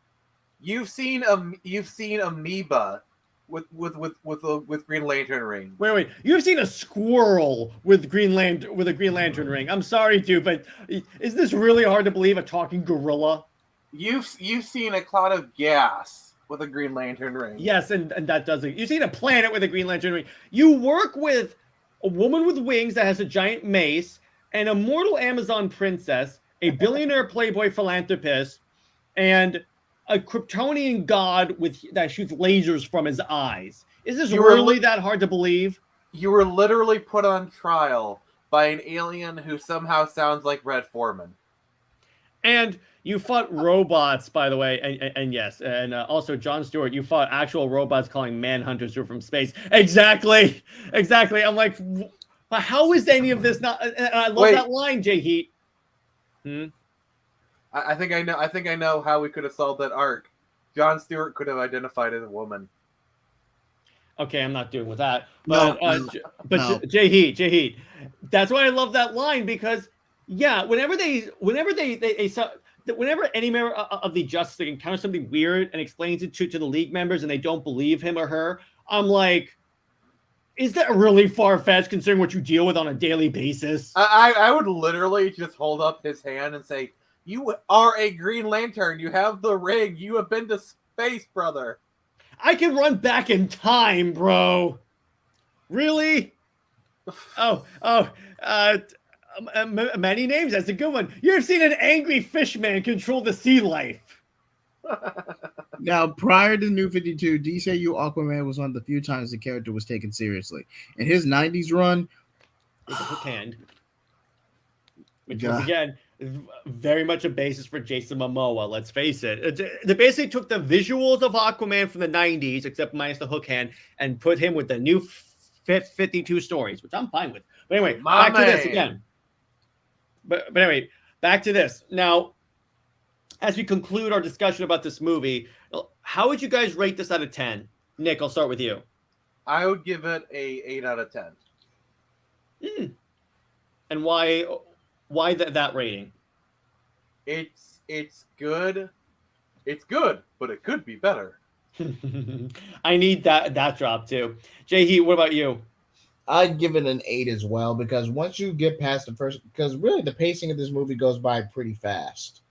You've seen amoeba with Green Lantern rings. Wait. You've seen a squirrel with a Green Lantern ring. I'm sorry, dude, but is this really hard to believe? A talking gorilla? You've seen a cloud of gas with a Green Lantern ring. Yes, and that doesn't. You've seen a planet with a Green Lantern ring. You work with a woman with wings that has a giant mace, an immortal Amazon princess, a billionaire playboy philanthropist, and a Kryptonian god that shoots lasers from his eyes. Is this really that hard to believe? You were literally put on trial by an alien who somehow sounds like Red Foreman. And you fought robots, by the way, and yes, and also Jon Stewart, you fought actual robots calling manhunters who are from space. Exactly. I'm like, how is any of this not? And I love that line, JJheat. I think I know how we could have solved that arc. Jon Stewart could have identified as a woman. Okay, I'm not doing with that. But No. JJheat. That's why I love that line, because yeah, whenever any member of the Justice League encounters something weird and explains it to the League members and they don't believe him or her, I'm like, is that really far-fetched considering what you deal with on a daily basis? I would literally just hold up his hand and say, you are a Green Lantern. You have the ring. You have been to space, brother. I can run back in time, bro. Really? Many names. That's a good one. You've seen an angry fishman control the sea life. Now, prior to New 52, DCAMU Aquaman was one of the few times the character was taken seriously. In his 90s run, with a hook hand, which was again very much a basis for Jason Momoa. Let's face it. They basically took the visuals of Aquaman from the 90s, except minus the hook hand, and put him with the new 52 stories, which I'm fine with. But anyway, back to this again. But anyway, back to this. Now, as we conclude our discussion about this movie, how would you guys rate this out of 10? Nick, I'll start with you. I would give it a 8 out of 10. And why that rating? It's good. It's good, but it could be better. I need that drop too. JJheat, what about you? I'd give it an 8 as well, because once you get past the first, because really the pacing of this movie goes by pretty fast.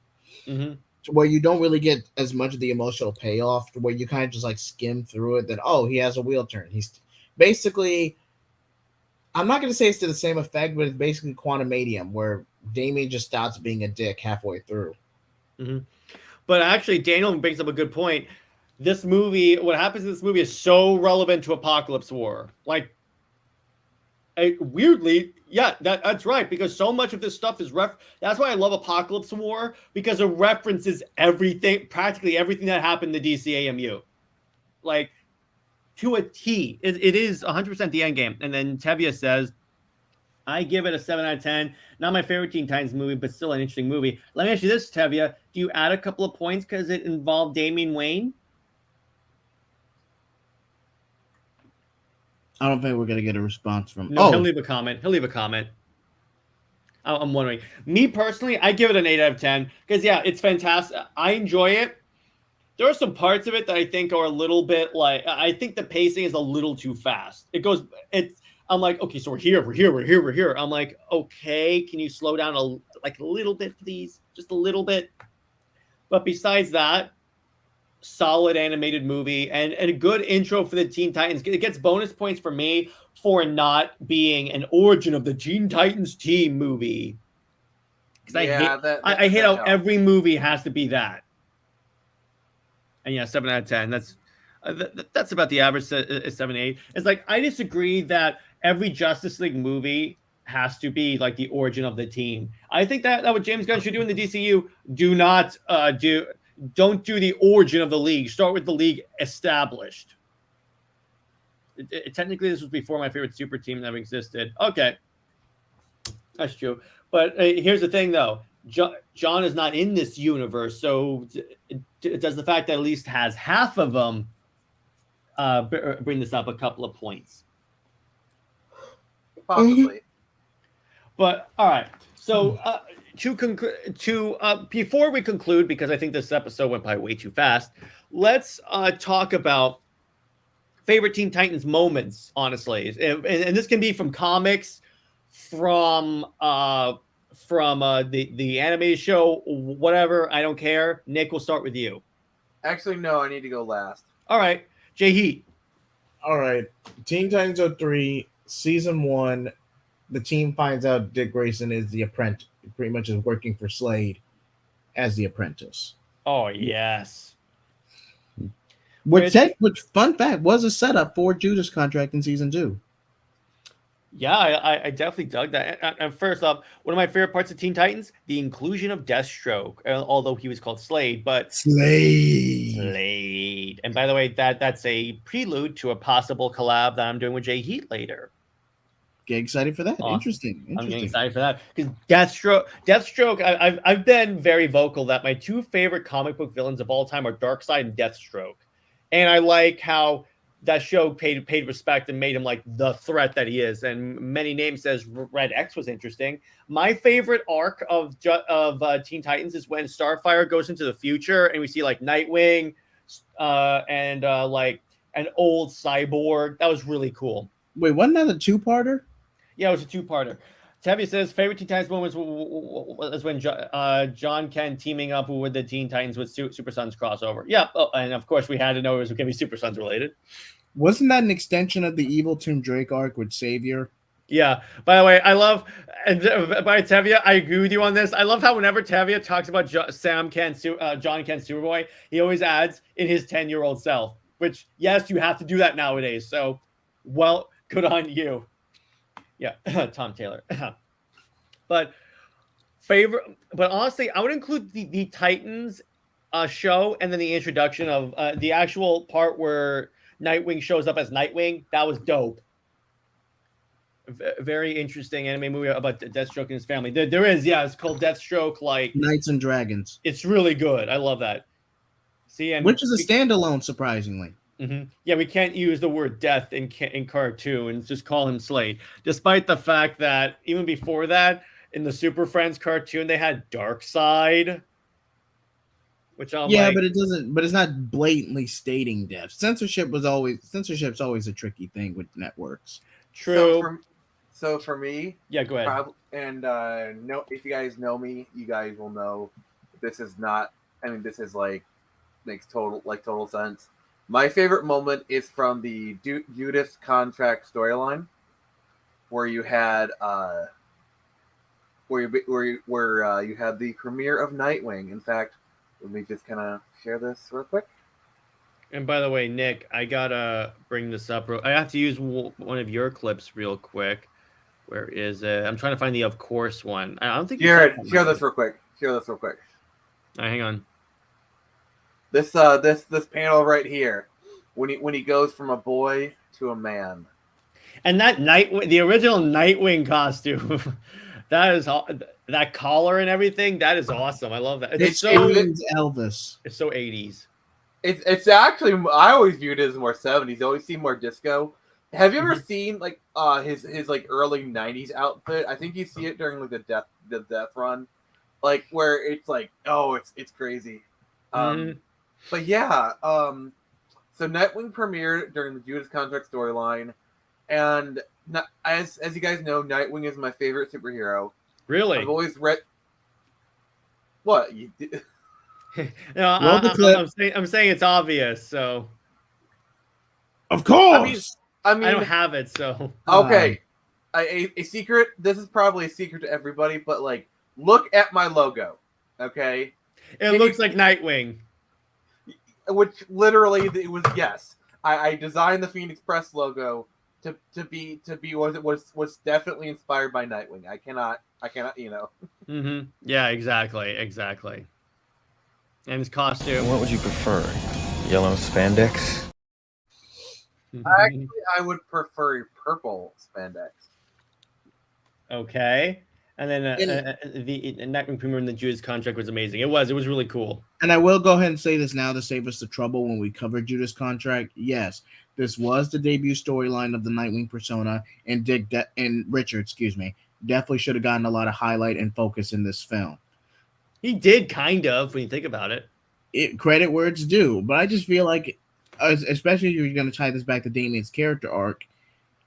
Mm-hmm. To where you don't really get as much of the emotional payoff, to where you kind of just like skim through it. That, oh, he has a wheel turn. He's basically, I'm not going to say it's to the same effect, but it's basically Quantumanium, where Damian just stops being a dick halfway through. Mm-hmm. But actually, Daniel brings up a good point. This movie, what happens in this movie is so relevant to Apocalypse War. Like, weirdly, yeah, that's right, because so much of this stuff is that's why I love Apocalypse War, because it references everything, practically everything that happened in the DCAMU, like to a T. It is 100% the end game. And then Tevye says, I give it a 7 out of 10. Not my favorite Teen Titans movie, but still an interesting movie. Let me ask you this, Tevye. Do you add a couple of points because it involved Damian Wayne? I don't think we're going to get a response from... No, he'll leave a comment. I'm wondering. Me personally, I give it an 8 out of 10 because, yeah, it's fantastic. I enjoy it. There are some parts of it that I think are a little bit like... I think the pacing is a little too fast. I'm like, okay, so we're here. I'm like, okay, can you slow down a little bit, please? Just a little bit. But besides that, solid animated movie and a good intro for the Teen Titans. It gets bonus points for me for not being an origin of the Teen Titans team movie. Because I hate how every movie has to be that. And yeah, 7 out of 10. That's about the average 7, 8. It's like, I disagree that every Justice League movie has to be like the origin of the team. I think that what James Gunn should do in the DCU, do not do don't do the origin of the league. Start with the league established. Technically, this was before my favorite super team that existed. Okay, that's true. But here's the thing, though. John is not in this universe, so does the fact that at least has half of them bring this up a couple of points? Possibly. But all right, so before we conclude, because I think this episode went by way too fast, let's talk about favorite Teen Titans moments. Honestly, and this can be from comics, from the animated show, whatever. I don't care. Nick, we'll start with you. Actually, no, I need to go last. All right, JJheat. All right, Teen Titans 03, season 1. The team finds out Dick Grayson is the apprentice, pretty much is working for Slade as the apprentice. Oh yes. Which fun fact was a setup for Judah's contract in season 2. Yeah, I definitely dug that. And first off, one of my favorite parts of Teen Titans, the inclusion of Deathstroke, although he was called Slade, but Slade. And by the way, that's a prelude to a possible collab that I'm doing with JJheat later. Get excited for that. Awesome. Interesting. I'm getting excited for that because Deathstroke. I've been very vocal that my 2 favorite comic book villains of all time are Darkseid and Deathstroke, and I like how that show paid respect and made him like the threat that he is. And many names says Red X was interesting. My favorite arc of Teen Titans is when Starfire goes into the future and we see like Nightwing and like an old Cyborg. That was really cool. Wait, wasn't that a 2-parter? Yeah, it was a 2-parter. Tevye says favorite Teen Titans moments was when John Ken teaming up with the Teen Titans with Super Sons crossover. Yeah, and of course we had to know it was going to be Super Sons related. Wasn't that an extension of the Evil Tomb Drake arc with Savior? Yeah. By the way, I love, and by Tevye, I agree with you on this. I love how whenever Tevye talks about John Ken Superboy, he always adds in his 10-year-old self. Which, yes, you have to do that nowadays. So, well, good on you. Yeah, Tom Taylor. But honestly, I would include the Titans show and then the introduction of the actual part where Nightwing shows up as Nightwing. That was dope. Very interesting anime movie about Deathstroke and his family. There is, yeah, it's called Deathstroke, like Knights and Dragons. It's really good. I love that. See, and which is a standalone, surprisingly. Mm-hmm. Yeah, we can't use the word death in cartoons. Just call him Slade. Despite the fact that even before that, in the Super Friends cartoon, they had Darkseid. Which I'm like, but it doesn't. But it's not blatantly stating death. Censorship's always a tricky thing with networks. True. So for me, yeah, go ahead. No, if you guys know me, you guys will know this is not. I mean, this is like makes total sense. My favorite moment is from the Judith's contract storyline, where you had where you had the premiere of Nightwing. In fact, let me just kind of share this real quick. And by the way, Nick, I gotta bring this up. I have to use one of your clips real quick. Where is it? I'm trying to find the of course one. I don't think. Share this real quick. All right, hang on. This panel right here, when he goes from a boy to a man, and that the original Nightwing costume, that collar and everything, that is awesome. I love that. It's Elvis. It's so 80s. It's actually, I always viewed it as more 70s. It always seemed more disco. Have you ever seen like his like early 90s outfit? I think you see it during like the death run, like where it's like, oh, it's crazy. But yeah, so Nightwing premiered during the Judith's contract storyline, and as you guys know, Nightwing is my favorite superhero. Really? I've always read. What you did? No, I'm saying it's obvious. So, of course. I mean, I don't have it. So okay, a secret. This is probably a secret to everybody, but like, look at my logo. Okay, it looks like Nightwing. Which literally it was, yes. I designed the Phoenix Press logo to be what was definitely inspired by Nightwing. I cannot, you know. Mm-hmm. Yeah, exactly. and his costume. What would you prefer? Yellow spandex? Actually, I would prefer purple spandex. Okay. And then the Nightwing premiere in the Judas contract was amazing. It was really cool. And I will go ahead and say this now to save us the trouble when we cover Judas contract. Yes, this was the debut storyline of the Nightwing persona, and Richard, definitely should have gotten a lot of highlight and focus in this film. He did kind of, when you think about it. Credit where it's due, but I just feel like, especially if you're going to tie this back to Damien's character arc,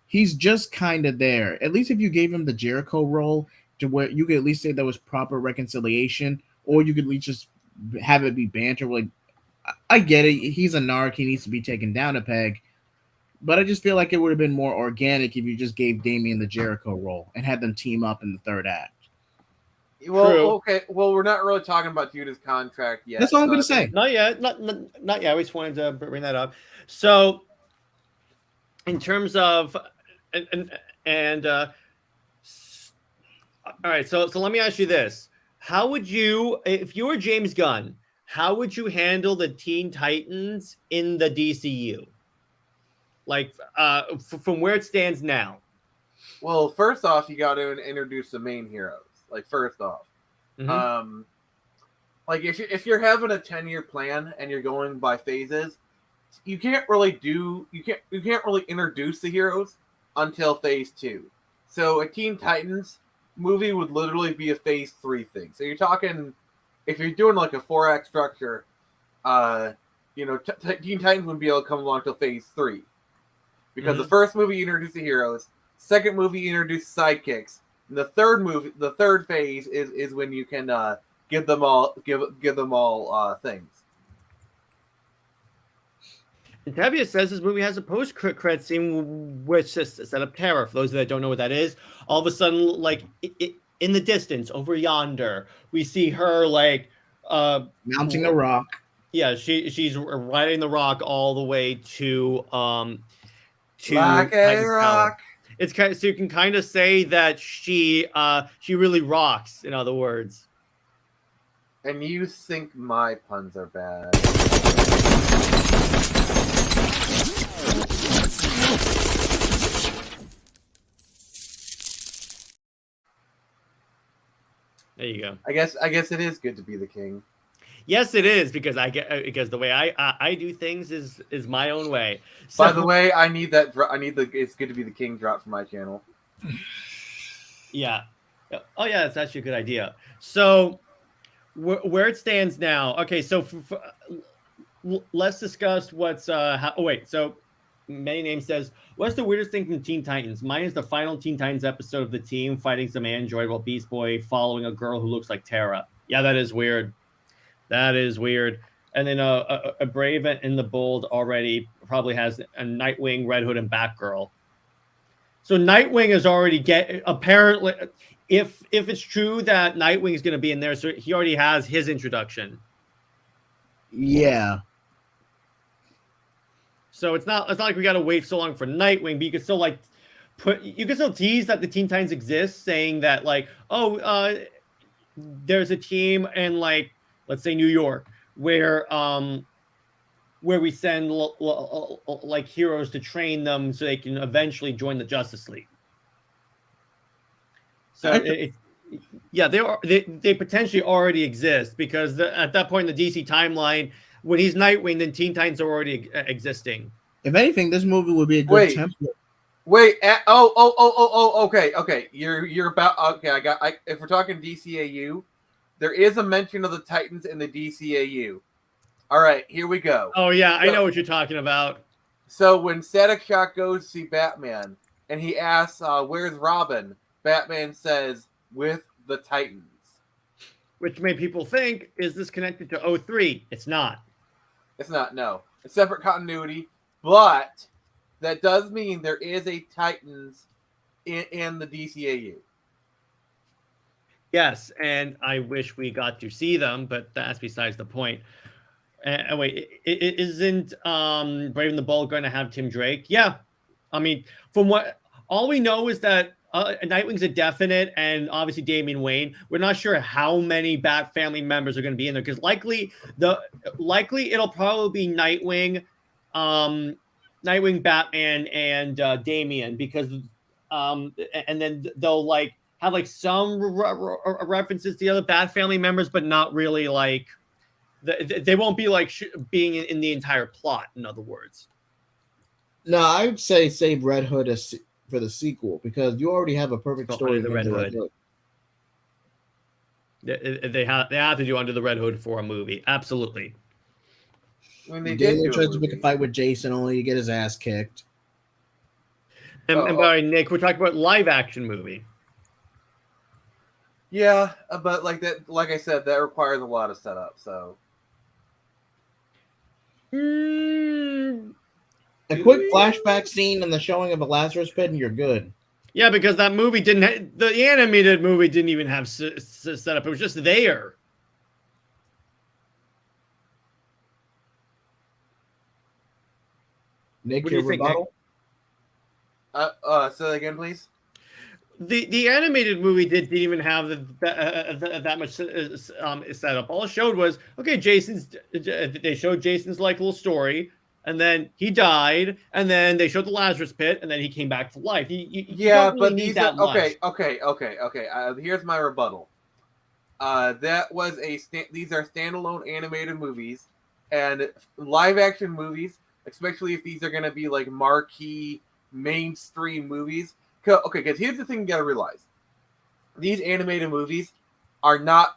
he's just kind of there. At least if you gave him the Jericho role, to where you could at least say there was proper reconciliation, or you could at least just have it be banter. Like, I get it, he's a narc, he needs to be taken down a peg, but I just feel like it would have been more organic if you just gave Damien the Jericho role and had them team up in the third act. Well, True. okay. Well, we're not really talking about Judas' contract yet. That's all I'm going to say. Not yet. Not yet. I just wanted to bring that up. So, in terms of all right. So let me ask you this: how would you, if you were James Gunn, how would you handle the Teen Titans in the DCU? Like, from where it stands now. Well, first off, you got to introduce the main heroes. Like, first off, like if you're having a 10-year plan and you're going by phases, you can't really introduce the heroes until phase 2. So a Teen Titans movie would literally be a phase 3 thing. So you're talking, if you're doing like a 4-act structure, Teen Titans wouldn't be able to come along until phase 3, because the first movie you introduce the heroes, second movie you introduce sidekicks, and the third phase is when you can give them all things. And Tevye says this movie has a post-credit scene which is set up terror. For those that don't know what that is, all of a sudden, like in the distance over yonder, we see her like mounting the rock. Yeah, she's riding the rock all the way to like a rock. It's kind of, so you can kind of say that she really rocks. In other words. And you think my puns are bad? There you go. I guess it is good to be the king. Yes, it is, because the way I do things is my own way. So, by the way, I need that. I need the "It's good to be the king" drop for my channel. Yeah. Oh yeah, that's actually a good idea. So where it stands now. Okay, so let's discuss what's. So Many Names says, "What's the weirdest thing from Teen Titans? Mine is the final Teen Titans episode of the team fighting some android while Beast Boy following a girl who looks like Tara. Yeah, that is weird. That is weird." And then a Brave in the Bold already probably has a Nightwing, Red Hood, and Batgirl. So Nightwing is already apparently, if it's true that Nightwing is going to be in there, so he already has his introduction. Yeah. So it's not like we got to wait so long for Nightwing, but you can still you can still tease that the Teen Titans exist, saying that there's a team in let's say New York where we send heroes to train them so they can eventually join the Justice League. So they potentially already exist, because at that point in the DC timeline, when he's Nightwing, then Teen Titans are already existing. If anything, this movie would be a good template. Okay. You're about okay. If we're talking DCAU, there is a mention of the Titans in the DCAU. All right, here we go. Oh yeah, I know what you're talking about. So when Static Shock goes to see Batman and he asks, "Where's Robin?" Batman says, "With the Titans." Which made people think, is this connected to 03? It's not. It's not, no. It's separate continuity, but that does mean there is a Titans in the DCAU. Yes, and I wish we got to see them, but that's besides the point. Wait, isn't Brave and the Bold going to have Tim Drake? Yeah. I mean, from what all we know is that Nightwing's a definite, and obviously Damian Wayne. We're not sure how many Bat family members are going to be in there, because likely it'll probably be Nightwing, Batman, and Damian, because and then they'll like have like some references to the other Bat family members, but not really like they won't be like being in the entire plot. In other words, No, I would say save Red Hood for the sequel, because you already have a perfect story. The Red Hood. They have to do Under the Red Hood for a movie. Absolutely. I mean, Daniel tries to pick a fight with Jason, only to get his ass kicked. And by Nick, we're talking about live action movie. Yeah, but like that, like I said, that requires a lot of setup. So A quick flashback scene and the showing of a Lazarus pit, and you're good. Yeah, because that movie the animated movie didn't even have setup. It was just there. Nick, What do your you think, rebuttal? say that again, please. The animated movie didn't even have that much setup. All it showed was, okay, they showed Jason's like little story, and then he died, and then they showed the Lazarus pit, and then he came back to life. You don't really need that much. Okay. Here's my rebuttal. That was these are standalone animated movies, and live action movies, especially if these are going to be like marquee mainstream movies. Okay, because here's the thing you got to realize: these animated movies are not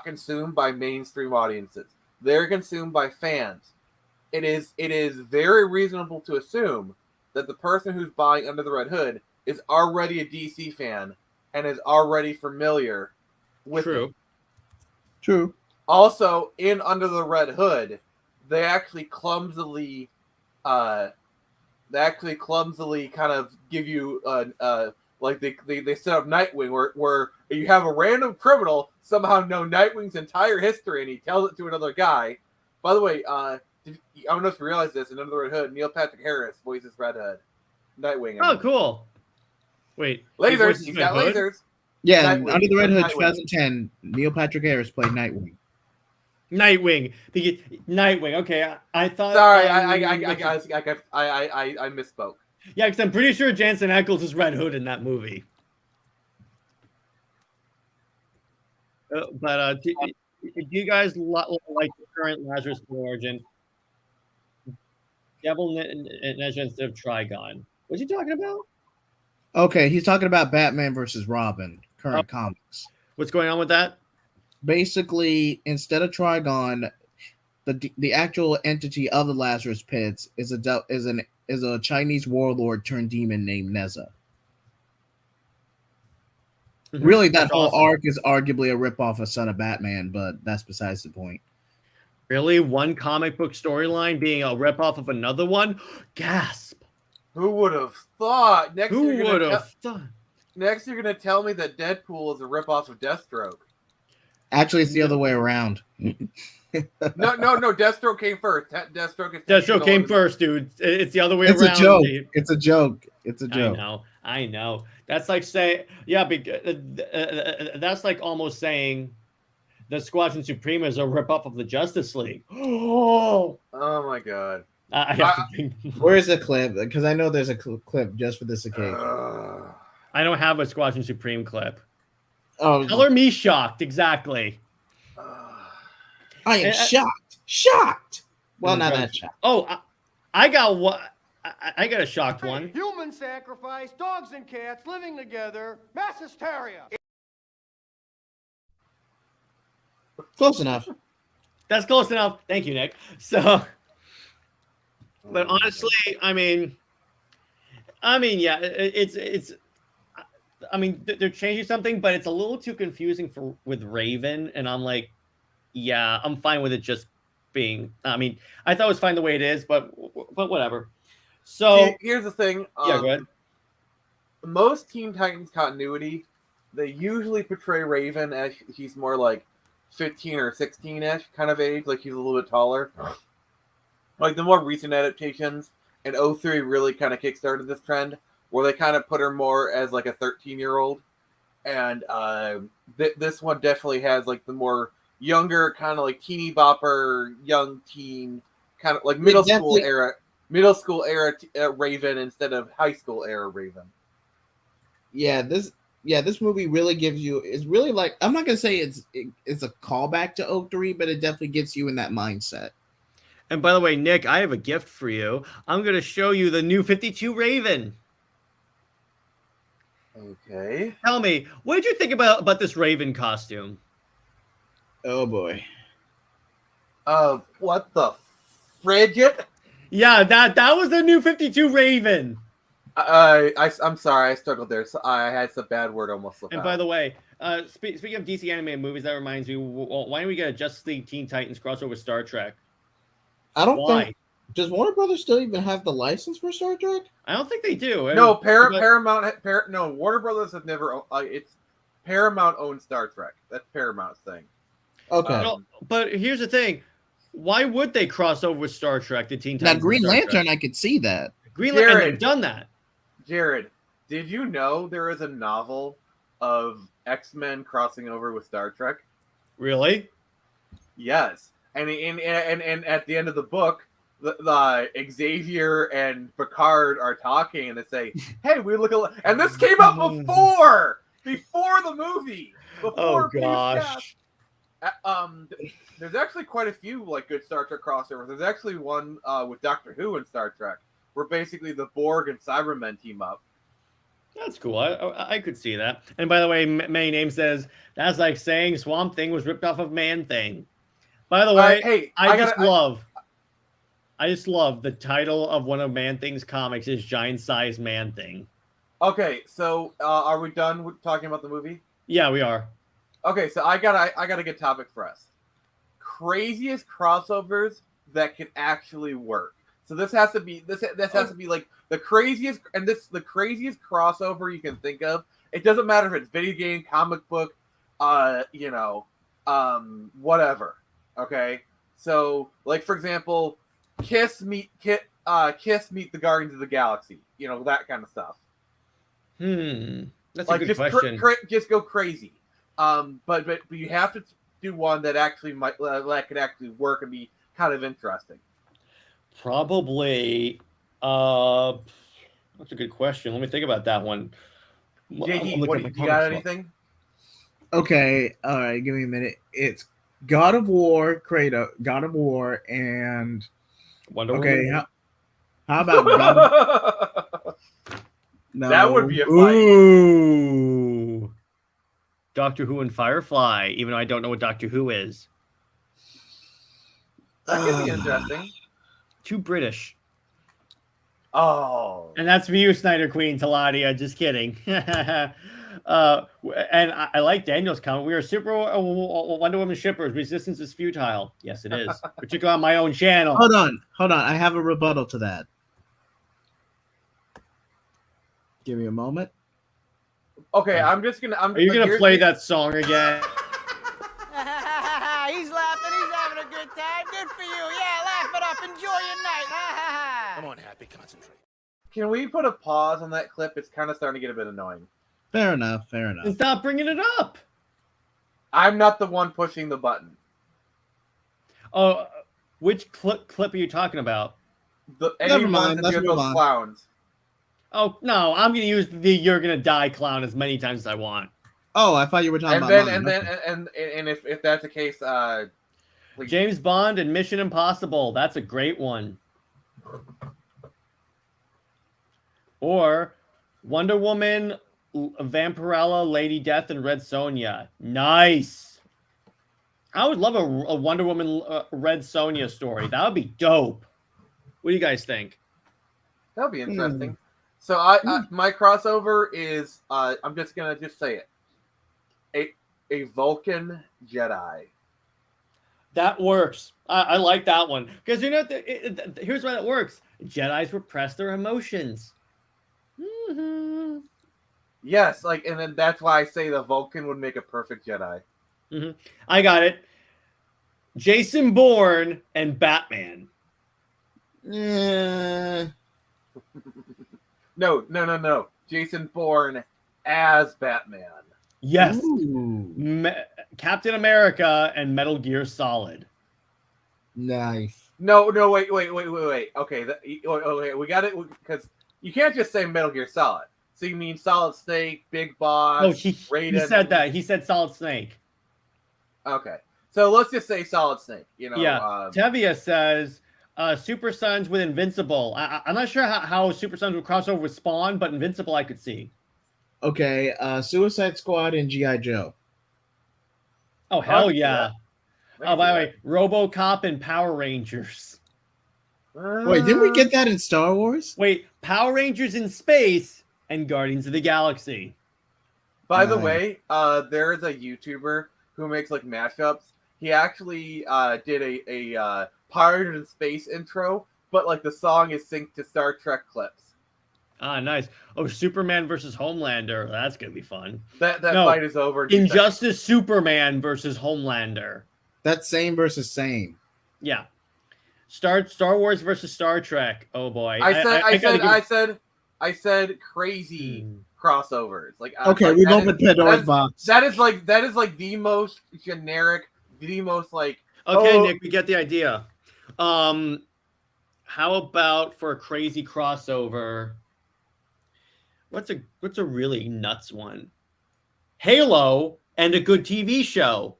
consumed by mainstream audiences. They're consumed by fans. It is very reasonable to assume that the person who's buying Under the Red Hood is already a DC fan and is already familiar with it. True. Also, in Under the Red Hood, they actually clumsily kind of give you like they set up Nightwing where you have a random criminal somehow know Nightwing's entire history, and he tells it to another guy. By the way, I don't know if you realize this, in Under the Red Hood, Neil Patrick Harris voices Red Hood, Nightwing. Oh, cool. Wait, lasers. He's got lasers. Yeah, Nightwing. Under the Red Hood, Nightwing. 2010. Neil Patrick Harris played Nightwing. Nightwing. Okay, I thought. Sorry, I misspoke. Yeah, because I'm pretty sure Jensen Ackles is Red Hood in that movie. But do you guys like the current Lazarus origin? Devil Legends of Trigon. What's he talking about? Okay, he's talking about Batman versus Robin, current comics. What's going on with that? Basically, instead of Trigon, the actual entity of the Lazarus pits is a Chinese warlord turned demon named Neza. Mm-hmm. Really, that whole arc is arguably a ripoff of Son of Batman, but that's besides the point. Really? One comic book storyline being a ripoff of another one? Gasp. Who would have thought? Next, Who would have thought? Next, you're going to tell me that Deadpool is a ripoff of Deathstroke. Actually, it's the other way around. No. Deathstroke came first. Deathstroke came first, dude. It's the other way It's around. a joke. Dude. It's a joke. It's a joke. I know. That's like saying, that's like almost saying the Squadron Supreme is a ripoff of the Justice League. Oh my god. I have to think. Where's the clip? Because I know there's a clip just for this occasion. I don't have a Squadron Supreme clip. Oh, Color me shocked. Exactly. I am shocked. Well, not that shocked. Oh, I got what? I got a shocked one. Human sacrifice, dogs and cats living together, mass hysteria. Close enough. That's close enough. Thank you, Nick. So, but honestly, I mean, yeah, it's. I mean, they're changing something, but it's a little too confusing with Raven, and I'm like, yeah, I'm fine with it just being. I mean, I thought it was fine the way it is, but whatever. So here's the thing. Yeah, go ahead. Most Teen Titans continuity, they usually portray Raven as he's more like 15 or 16-ish kind of age, like he's a little bit taller. Like the more recent adaptations, and 03 really kind of kickstarted this trend. where they kind of put her more as like a 13-year-old, and this one definitely has like the more younger kind of like teeny bopper, young teen kind of like middle school era Raven instead of high school era Raven. This movie really gives you, it's really like, I'm not gonna say it's a callback to Oak 3, but it definitely gets you in that mindset. And by the way, Nick, I have a gift for you. I'm going to show you the new 52 Raven. Okay. Tell me, what did you think about this Raven costume? Oh boy. What the frigid? Yeah, that was the new 52 Raven. I'm sorry, I struggled there. So I had some bad word almost slip And out. by the way, speaking of DC animated movies, that reminds me, why don't we get a Justice League Teen Titans crossover with Star Trek? I don't think. Does Warner Brothers still even have the license for Star Trek? I don't think they do. No, Paramount. No, Warner Brothers has never. It's Paramount owns Star Trek. That's Paramount's thing. Okay. But here's the thing: why would they cross over with Star Trek? The Teen Titans. Now, Green Lantern, I could see that. Green Lantern, they've done that. Jared, did you know there is a novel of X-Men crossing over with Star Trek? Really? Yes. And at the end of the book, the Xavier and Picard are talking, and they say, "Hey, we look alike." And this came out before the movie. Oh gosh. There's actually quite a few like good Star Trek crossovers. There's actually one with Doctor Who and Star Trek, where basically the Borg and Cybermen team up. That's cool. I could see that. And by the way, May Name says that's like saying Swamp Thing was ripped off of Man Thing. By the way, hey, I just love the title of one of Man Thing's comics is Giant Size Man Thing. Okay, so are we done with talking about the movie? Yeah, we are. Okay, so I got a good topic for us. Craziest crossovers that can actually work. So this has to be has to be like the craziest crossover you can think of. It doesn't matter if it's video game, comic book, whatever. Okay, so like for example, Kiss meet the Guardians of the Galaxy. You know, that kind of stuff. That's like a good question. Just go crazy. But you have to do one that actually that could actually work and be kind of interesting. Probably. That's a good question. Let me think about that one. JJheat, what you got anything? Okay, all right. Give me a minute. It's God of War, Kratos, God of War, and Wonder okay. Woman. How about God of... No. That would be a fight. Ooh. Doctor Who and Firefly, even though I don't know what Doctor Who is. That could be interesting. Too British. Oh. And that's for you, Snyder Queen, Teladia. Just kidding. And I like Daniel's comment. We are super Wonder Woman shippers. Resistance is futile. Yes, it is. Particularly on my own channel. Hold on. I have a rebuttal to that. Give me a moment. Okay, I'm just gonna. Are you gonna play that song again? He's laughing. He's having a good time. Good for you. Yeah, laugh it up. Enjoy your night. Come on, Happy, concentrate. Can we put a pause on that clip? It's kind of starting to get a bit annoying. Fair enough. Stop bringing it up. I'm not the one pushing the button. Oh, which clip are you talking about? Never mind. Let's move those on. Clowns. Oh no, I'm gonna use the "You're gonna die" clown as many times as I want. Oh, I thought you were talking And about then mine. and if that's the case, please. James Bond and Mission Impossible. That's a great one. Or Wonder Woman, Vampirella, Lady Death, and Red Sonja. Nice. I would love a Wonder Woman Red Sonja story. That would be dope. What do you guys think? That'll be interesting. So my crossover is I'm just gonna say it. A Vulcan Jedi. That works. I like that one because you know here's why that works. Jedis repress their emotions. Mm-hmm. Yes, and then that's why I say the Vulcan would make a perfect Jedi. Mm-hmm. I got it. Jason Bourne and Batman. Yeah. No. Jason Bourne as Batman. Yes. Ooh, Captain America and Metal Gear Solid. nice. No, wait. Okay, okay, we got it because you can't just say Metal Gear Solid. So you mean Solid Snake, Big Boss? Oh, he Raiden? said that. He said Solid Snake. Okay, so let's just say Solid Snake. Yeah. Tevia says Super Sons with Invincible. I'm not sure how Super Sons would cross over with Spawn, but Invincible I could see. Okay, Suicide Squad and G.I. Joe. Oh, hell yeah. yeah. Oh, by the way, RoboCop and Power Rangers. Wait, didn't we get that in Star Wars? Wait, Power Rangers in space and Guardians of the Galaxy. By the Nice. way, there is a YouTuber who makes like mashups. He actually did a Pirate in Space intro, but like the song is synced to Star Trek clips. Ah, nice. Oh, Superman versus Homelander. That's gonna be fun. That No, fight is over. in 2 seconds. Injustice Superman versus Homelander. That's same versus same. Yeah. Star Wars versus Star Trek. Oh boy. I said crazy crossovers. Like Okay, like, we've that opened is- Pandora's box. That is like the most generic, the most like. Okay, oh, Nick, we get the idea. How about for a crazy crossover? What's a really nuts one? Halo and a good TV show.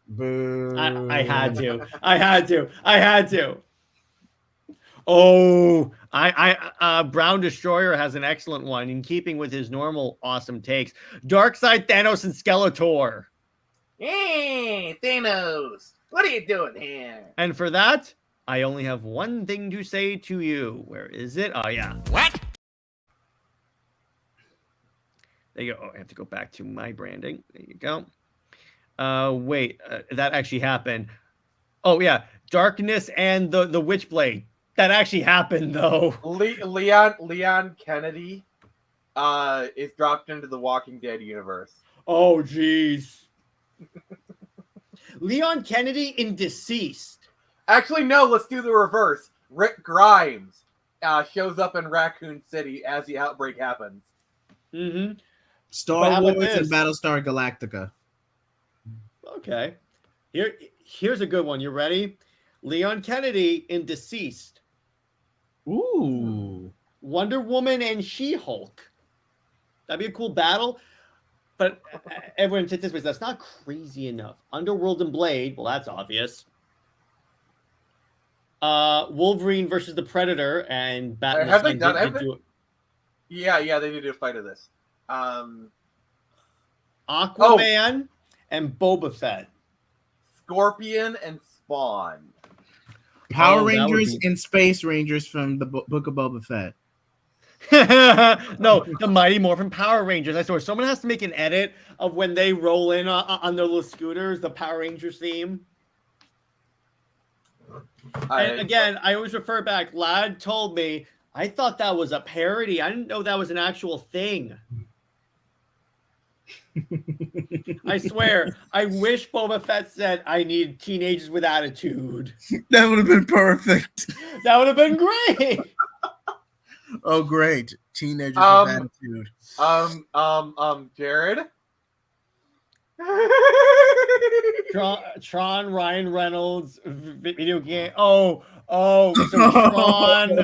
Boo. I had to. Oh, Brown Destroyer has an excellent one in keeping with his normal awesome takes. Darkseid, Thanos, and Skeletor. Hey, Thanos, what are you doing here? And for that, I only have one thing to say to you. Where is it? Oh, yeah. What? There you go. Oh, I have to go back to my branding. There you go. Wait, that actually happened. Oh, yeah. Darkness and the Witchblade. That actually happened, though. Leon Kennedy is dropped into the Walking Dead universe. Oh, jeez. Leon Kennedy in Deceased. Actually, no, let's do the reverse. Rick Grimes shows up in Raccoon City as the outbreak happens. Mm-hmm. Star how about Wars and this? Battlestar Galactica. Okay. Here's a good one. You ready? Leon Kennedy in Deceased. Ooh. Wonder Woman and She-Hulk. That'd be a cool battle. But everyone takes this way. That's not crazy enough. Underworld and Blade. Well, that's obvious. Wolverine versus the Predator and Batman. Have they done it? Yeah, they did a fight of this. Aquaman and Boba Fett. Scorpion and Spawn. Power Oh, that would Rangers be- and Space Rangers from the Book of Boba Fett. No, the Mighty Morphin Power Rangers. I swear, someone has to make an edit of when they roll in on their little scooters, the Power Rangers theme. And again, I always refer back. Lad told me, I thought that was a parody. I didn't know that was an actual thing. I swear, I wish Boba Fett said, I need teenagers with attitude. That would have been perfect. That would have been great. Oh, great. Teenagers Um, with attitude. Jared? Tron, Ryan Reynolds, video game. Oh, so Tron.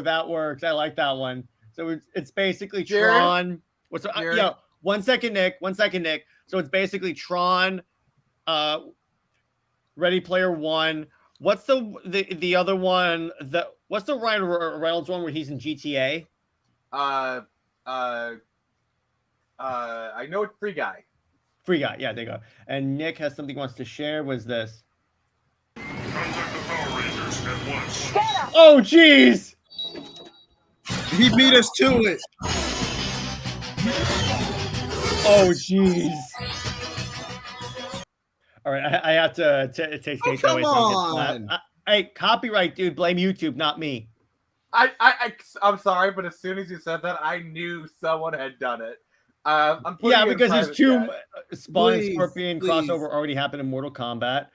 That works. I like that one. So it's basically Jared? Tron. What's Jared? yeah? 1 second, Nick. 1 second, Nick. So it's basically Tron, Ready Player One. What's the other one? What's the Ryan Reynolds one where he's in GTA? I know it's Free Guy. Free Guy. Yeah, there you go. And Nick has something he wants to share. Was this? Contact the Power Rangers at once. Oh, jeez. He beat us to it. Oh, jeez. All right, I have to take that come away. on. Hey, copyright, dude. Blame YouTube, not me. I'm sorry, but as soon as you said that, I knew someone had done it. I'm putting Yeah, it in because there's private two chat. Spawn and Please, Scorpion please. crossover already happened in Mortal Kombat.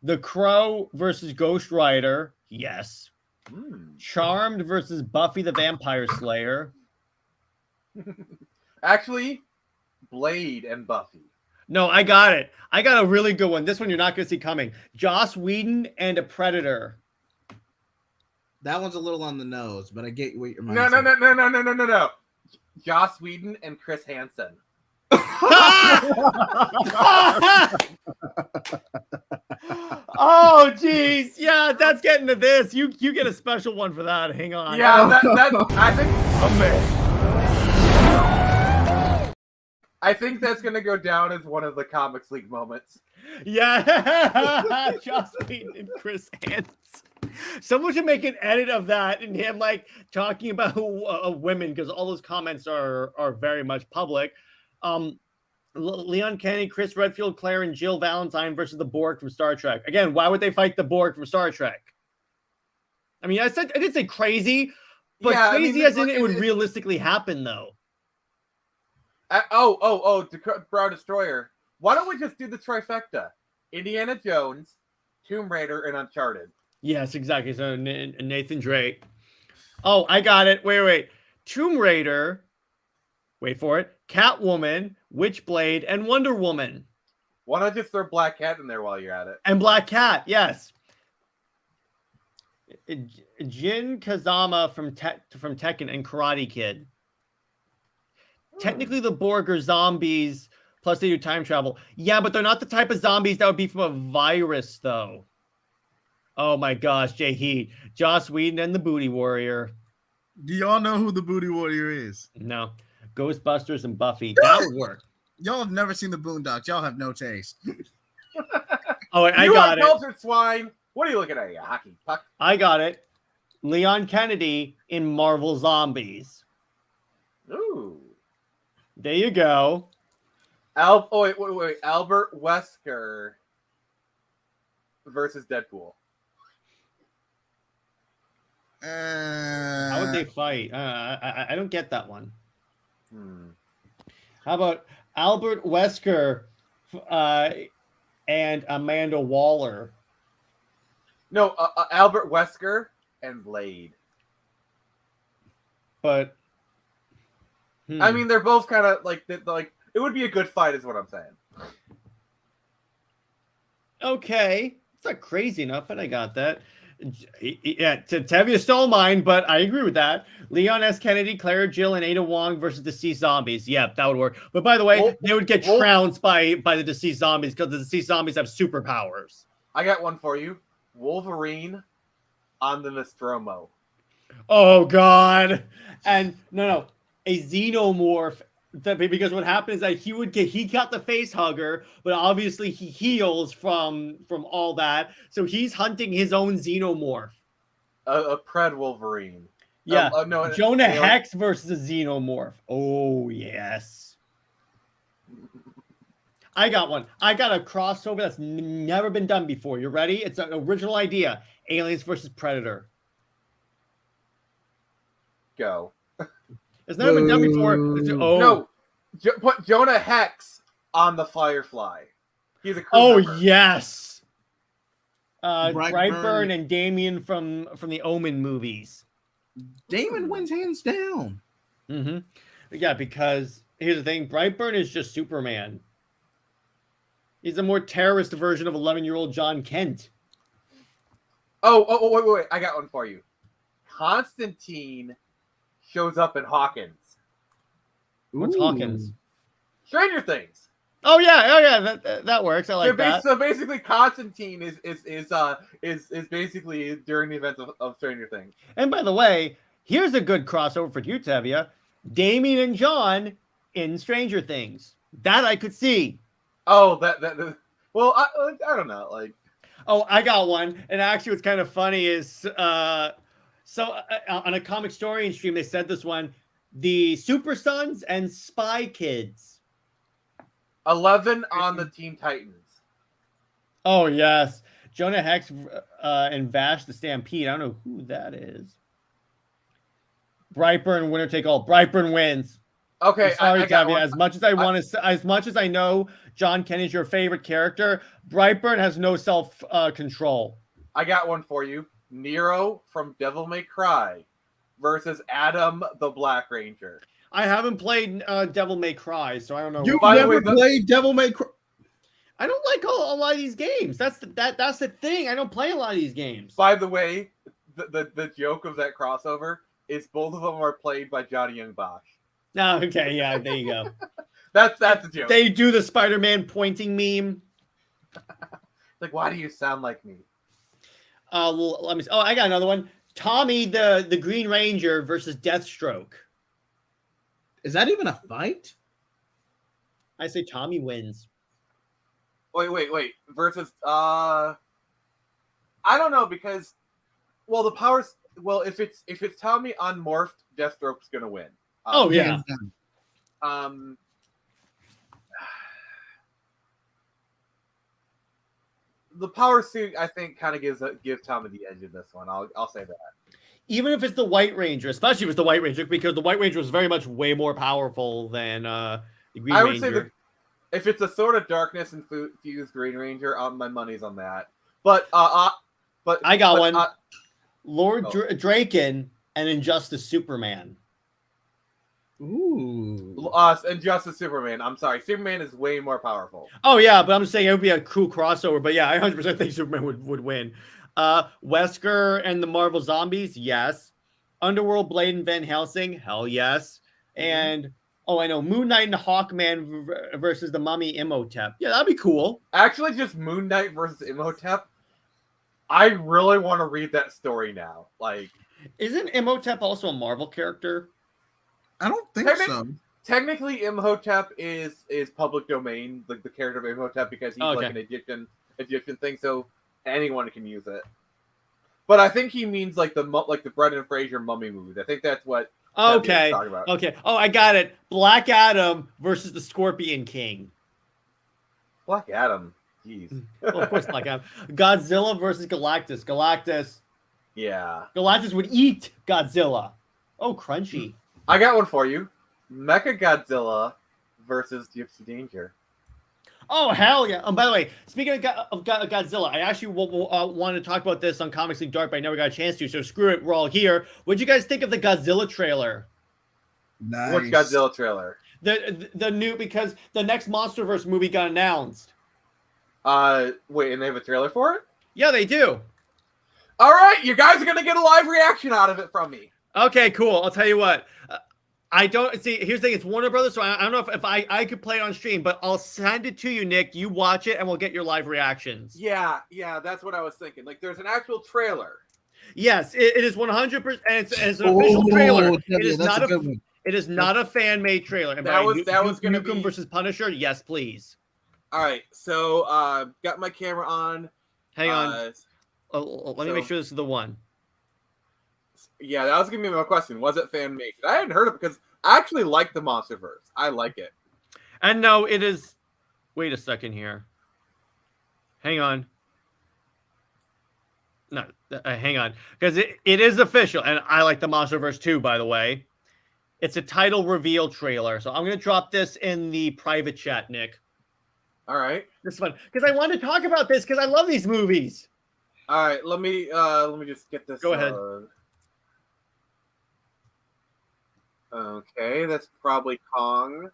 The Crow versus Ghost Rider. Yes. Charmed versus Buffy the Vampire Slayer. Actually, Blade and Buffy. No, I got it. I got a really good one. This one you're not going to see coming. Joss Whedon and a Predator. That one's a little on the nose, but I get what you're. No. Joss Whedon and Chris Hansen. Oh, geez. Yeah, that's getting to this. You get a special one for that. Hang on. Yeah, I think. I think that's gonna go down as one of the Comics League moments. Yeah, Joss Whedon and Chris Hansen. Someone should make an edit of that and him like talking about women, because all those comments are very much public. Leon Kennedy, Chris Redfield, Claire, and Jill Valentine versus the Borg from Star Trek. Again, why would they fight the Borg from Star Trek? I mean, I didn't say crazy, but yeah, crazy as in it would realistically happen, though. Brow Destroyer. Why don't we just do the trifecta? Indiana Jones, Tomb Raider, and Uncharted. Yes, exactly. So Nathan Drake. Oh, I got it. Wait. Tomb Raider. Wait for it. Catwoman, Witchblade, and Wonder Woman. Why not just throw Black Cat in there while you're at it? And Black Cat, yes. Jin Kazama from Tekken and Karate Kid. Technically, the Borg are zombies, plus they do time travel. Yeah, but they're not the type of zombies that would be from a virus, though. Oh my gosh, JJheat. Joss Whedon and the Booty Warrior. Do y'all know who the Booty Warrior is? No. Ghostbusters and Buffy. That would work. Y'all have never seen the Boondocks. Y'all have no taste. Oh, I got it. Cultured swine. What are you looking at, you hockey puck? I got it. Leon Kennedy in Marvel Zombies. Ooh. There you go. Wait. Albert Wesker versus Deadpool. How would they fight? I don't get that one. How about Albert Wesker and Amanda Waller? No, Albert Wesker and Blade. But I mean, they're both kind of like it would be a good fight, is what I'm saying. Okay, it's not crazy enough, but I got that. Yeah, Tevye stole mine, but I agree with that. Leon S. Kennedy, Clara Jill, and Ada Wong versus deceased zombies. Yeah, that would work. But by the way, they would get trounced by the deceased zombies because the deceased zombies have superpowers. I got one for you. Wolverine on the Nostromo. Oh God! And no, a xenomorph. Because what happens is that he got the face hugger, but obviously he heals from all that, so he's hunting his own xenomorph. A Pred Wolverine. Yeah, Jonah Hex versus a xenomorph. Oh yes, I got one. I got a crossover that's never been done before. You ready? It's an original idea: Aliens versus Predator. Go. It's never been done before. No, put Jonah Hex on the Firefly. He's a crew member. Yes. Brightburn and Damien from the Omen movies. Damon wins hands down. Mm-hmm. Yeah, because here's the thing: Brightburn is just Superman. He's a more terrorist version of 11-year-old John Kent. Wait! I got one for you. Constantine shows up in Hawkins. What's Hawkins? Stranger Things. Oh yeah, that works. I like that. So basically, Constantine is basically during the events of Stranger Things. And by the way, here's a good crossover for you, Tevye. Damien and John in Stranger Things. That I could see. Oh, that. Well, I don't know. Like, oh, I got one. And actually, what's kind of funny is so on a comic story stream, they said this one: the Super Sons and Spy Kids. 11 on the Teen Titans. Oh yes, Jonah Hex and Vash the Stampede. I don't know who that is. Brightburn, winner take all. Brightburn wins. Okay, sorry, Tevye. As much as I want to, as much as I know John Kennedy's your favorite character, Brightburn has no self control. I got one for you. Nero from Devil May Cry versus Adam the Black Ranger. I haven't played Devil May Cry, so I don't know. You've By the never way, played Devil May Cry? I don't like a lot of these games. That's the thing. I don't play a lot of these games. By the way, the joke of that crossover is both of them are played by Johnny Young Bosch. No, okay, yeah, there you go. That's the joke. They do the Spider-Man pointing meme. Like, why do you sound like me? Well, let me. Oh, I got another one. Tommy, the Green Ranger versus Deathstroke. Is that even a fight? I say Tommy wins. Wait. Versus I don't know because the powers if it's Tommy unmorphed, Deathstroke's gonna win. Oh yeah. The power suit I think kind of gives Tommy the edge in this one. I'll say that. Even if it's the White Ranger, especially if it's the White Ranger, because the White Ranger was very much way more powerful than the Green Ranger. I would say if it's a Sword of Darkness infused Green Ranger, my money's on that. But I got one. Lord Draken and Injustice Superman. Ooh. Injustice Superman. I'm sorry. Superman is way more powerful. Oh, yeah, but I'm just saying it would be a cool crossover. But yeah, I 100% think Superman would win. Wesker and the Marvel Zombies, yes. Underworld Blade and Van Helsing, hell yes. And, I know, Moon Knight and Hawkman versus the Mummy Imhotep. Yeah, that'd be cool. Actually, just Moon Knight versus Imhotep. I really want to read that story now. Like, isn't Imhotep also a Marvel character? I don't think so. Technically, Imhotep is public domain, like the character of Imhotep, because he's like an Egyptian thing, so anyone can use it. But I think he means like the Brendan Fraser mummy movie. I think that's what. Okay. Talking about. Okay. Oh, I got it. Black Adam versus the Scorpion King. Black Adam. Jeez. Well, of course, Black Adam. Godzilla versus Galactus. Galactus. Yeah. Galactus would eat Godzilla. Oh, crunchy. I got one for you. Mecha Godzilla versus Gypsy Danger. Oh, hell yeah. By the way, speaking of Godzilla, I actually wanted to talk about this on Comics League Dark, but I never got a chance to, so screw it, we're all here. What'd you guys think of the Godzilla trailer? Nice. Which Godzilla trailer? The new, because the next Monsterverse movie got announced. Wait, and they have a trailer for it? Yeah, they do. All right, you guys are going to get a live reaction out of it from me. Okay, cool. I'll tell you what. I don't see. Here's the thing. It's Warner Brothers, so I don't know if I could play it on stream, but I'll send it to you, Nick. You watch it, and we'll get your live reactions. Yeah, that's what I was thinking. Like, there's an actual trailer. Yes, it is 100%, and it's an official trailer. It is not a fan made trailer. And that was going to be versus Punisher. Yes, please. All right, so got my camera on. Hang on. Let me make sure this is the one. Yeah, that was gonna be my question. Was it fan made? I hadn't heard of it because I actually like the Monsterverse. I like it. And no, it is. Wait a second here. Hang on. No, hang on, because it is official, and I like the Monsterverse too. By the way, it's a title reveal trailer, so I'm gonna drop this in the private chat, Nick. All right, this is fun because I want to talk about this because I love these movies. All right, let me just get this. Go ahead. Okay, that's probably Kong.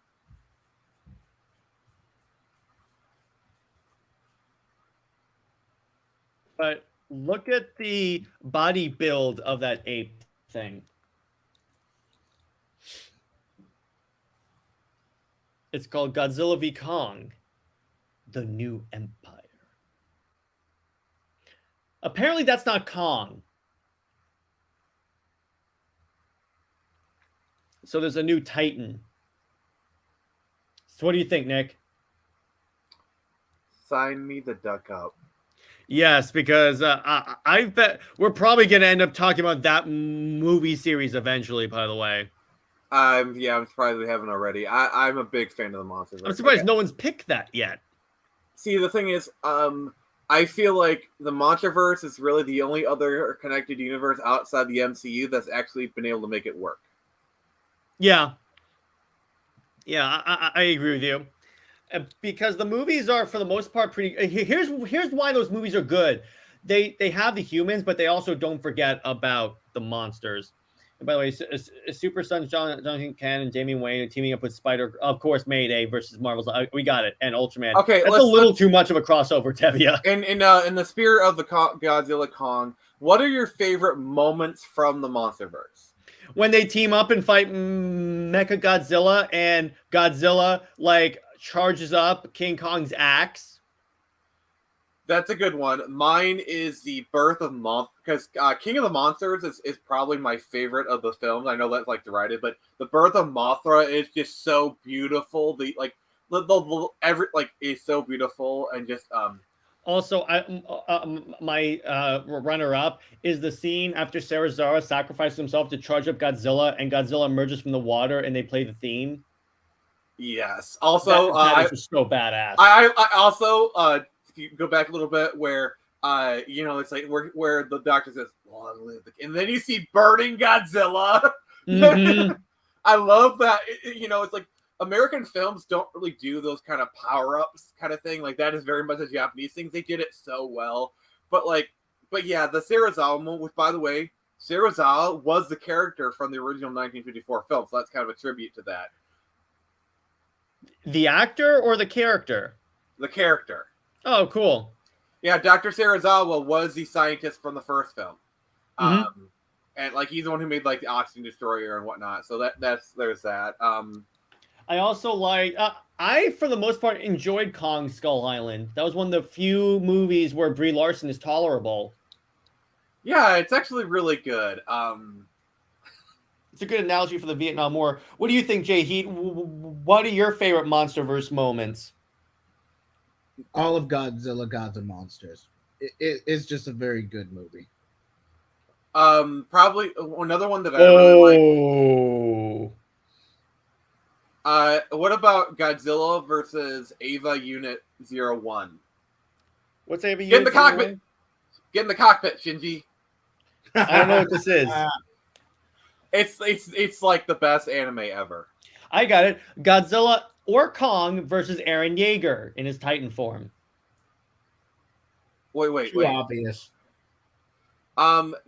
But look at the body build of that ape thing. It's called Godzilla v. Kong, The New Empire. Apparently that's not Kong. So there's a new Titan. So what do you think, Nick? Sign me the duck up. Yes, because I bet we're probably going to end up talking about that movie series eventually, by the way. I'm surprised we haven't already. I'm a big fan of the Monsterverse. I'm surprised no one's picked that yet. See, the thing is, I feel like the Monsterverse is really the only other connected universe outside the MCU that's actually been able to make it work. Yeah. Yeah, I agree with you. Because the movies are, for the most part, pretty... Here's why those movies are good. they have the humans, but they also don't forget about the monsters. And by the way, Super Sons Jonathan Ken and Damian Wayne teaming up with Spider, of course, Mayday versus Marvel's. We got it, and Ultraman. Okay, that's a little too much of a crossover, Tevia. In the spirit of the Godzilla Kong, what are your favorite moments from the Monsterverse? When they team up and fight Mecha Godzilla, and Godzilla like charges up King Kong's axe. That's a good one. Mine is the birth of because King of the Monsters is probably my favorite of the films. I know that's like derided, but the birth of Mothra is just so beautiful. The is so beautiful, and just Also, my runner-up is the scene after Sarah Zara sacrifices himself to charge up Godzilla, and Godzilla emerges from the water, and they play the theme. Yes. Also, that is just so badass. I also go back a little bit where it's like where the doctor says long live the, and then you see burning Godzilla. Mm-hmm. I love that. It's like American films don't really do those kind of power-ups kind of thing. Like that is very much a Japanese thing. They did it so well. But yeah, the Serizawa moment, which by the way, Serizawa was the character from the original 1954 film, so that's kind of a tribute to that. The actor or the character? The character. Oh, cool. Yeah, Dr. Serizawa was the scientist from the first film. Mm-hmm. And like he's the one who made like the oxygen destroyer and whatnot. So there's that. I also I for the most part enjoyed Kong Skull Island. That was one of the few movies where Brie Larson is tolerable. Yeah, it's actually really good. It's a good analogy for the Vietnam War. What do you think, JJheat? What are your favorite Monsterverse moments? All of Godzilla, Gods and Monsters. It's just a very good movie. Probably another one that I really like. What about Godzilla versus Ava Unit 01? What's Ava Unit? Get in the cockpit. 01? Get in the cockpit, Shinji. I don't know what this is. It's like the best anime ever. I got it. Godzilla or Kong versus Eren Yeager in his Titan form. Wait. Too obvious.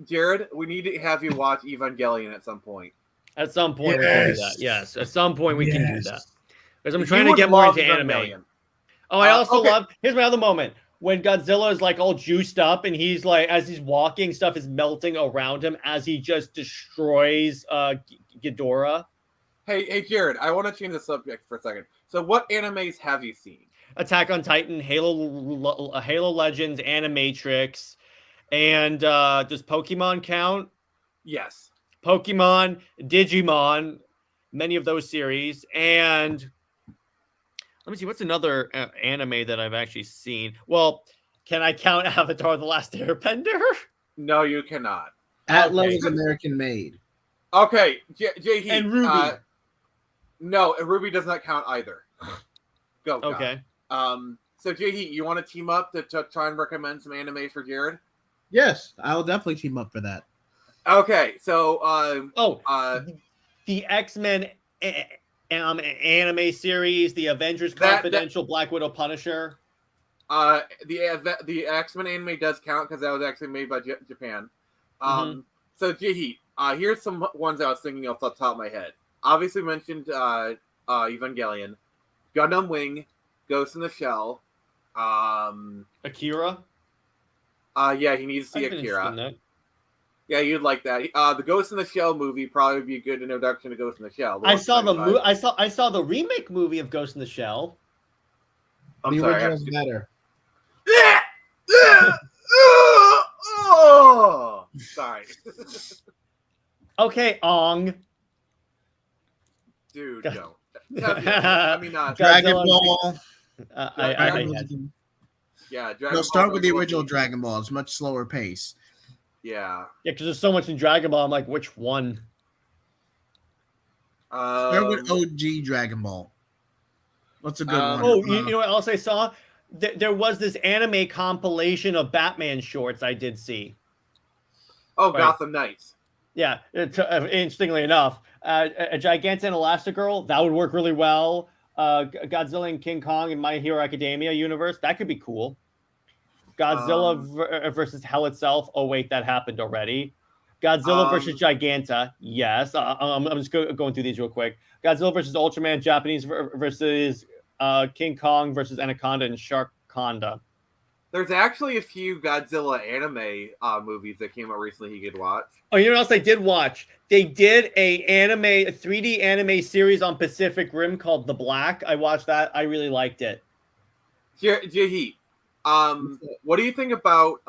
Jared, we need to have you watch Evangelion at some point. At some point, we can do that. Yes, at some point we can do that. Because I'm trying You to get would more love into anime. Evangelion. Oh, I also okay. love. Here's my other moment when Godzilla is like all juiced up, and he's like, as he's walking, stuff is melting around him as he just destroys Ghidorah. Hey, Jared, I want to change the subject for a second. So, what animes have you seen? Attack on Titan, Halo Legends, Animatrix, and does Pokemon count? Yes. Pokemon, Digimon, many of those series, and let me see, what's another anime that I've actually seen? Well, can I count Avatar: The Last Airbender? No, you cannot. Atlas is American made. Okay, JJheat. And Ruby. No, Ruby does not count either. Go. Okay. So JJheat, you want to team up to try and recommend some anime for Jared? Yes, I will definitely team up for that. Okay, so the X-Men anime series, the Avengers Confidential, Black Widow, Punisher. The X-Men anime does count because that was actually made by Japan. So JJheat, here's some ones I was thinking off the top of my head. Obviously mentioned Evangelion, Gundam Wing, Ghost in the Shell, Akira. Yeah, he needs to see Akira. Yeah, you'd like that. The Ghost in the Shell movie probably would be a good introduction to Ghost in the Shell. I saw I saw the remake movie of Ghost in the Shell. The original's better. Oh, sorry. Okay, Ong. Dude, no. I mean, Dragon Ball. Yeah, Dragon Ball. Start with the original Dragon Ball. It's much slower pace. Yeah, because there's so much in Dragon Ball. I'm like, which one? Start with OG Dragon Ball. What's a good one? Oh, you know what else I saw? There was this anime compilation of Batman shorts I did see. Oh, right. Gotham Knights. Yeah, interestingly enough, a Gigantic and Elastigirl, that would work really well. Godzilla and King Kong and My Hero Academia universe, that could be cool. Godzilla versus Hell itself. Oh wait, that happened already. Godzilla versus Giganta. Yes. I'm just going through these real quick. Godzilla versus Ultraman. Japanese versus King Kong versus Anaconda and Sharkconda. There's actually a few Godzilla anime movies that came out recently you could watch. Oh, you know what else I did watch? They did a 3D anime series on Pacific Rim called The Black. I watched that. I really liked it. JJheat, what do you think about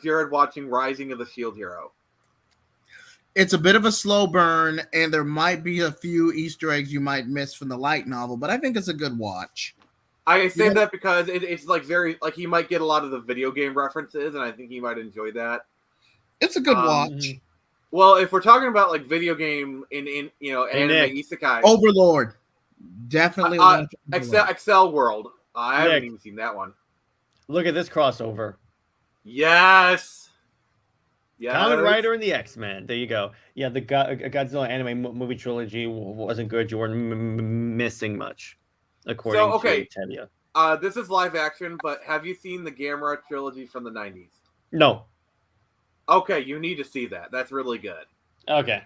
Jared watching Rising of the Shield Hero? It's a bit of a slow burn, and there might be a few Easter eggs you might miss from the light novel, but I think it's a good watch. I say that because it's like very like he might get a lot of the video game references, and I think he might enjoy that. It's a good watch. Well, if we're talking about like video game in anime isekai, Overlord, definitely. Excel World. I haven't even seen that one. Look at this crossover. Yes. Kamen Rider and the X-Men. There you go. Yeah, the Godzilla anime movie trilogy wasn't good. You weren't missing much, according to Teladia. This is live action, but have you seen the Gamera trilogy from the 90s? No. Okay, you need to see that. That's really good. Okay.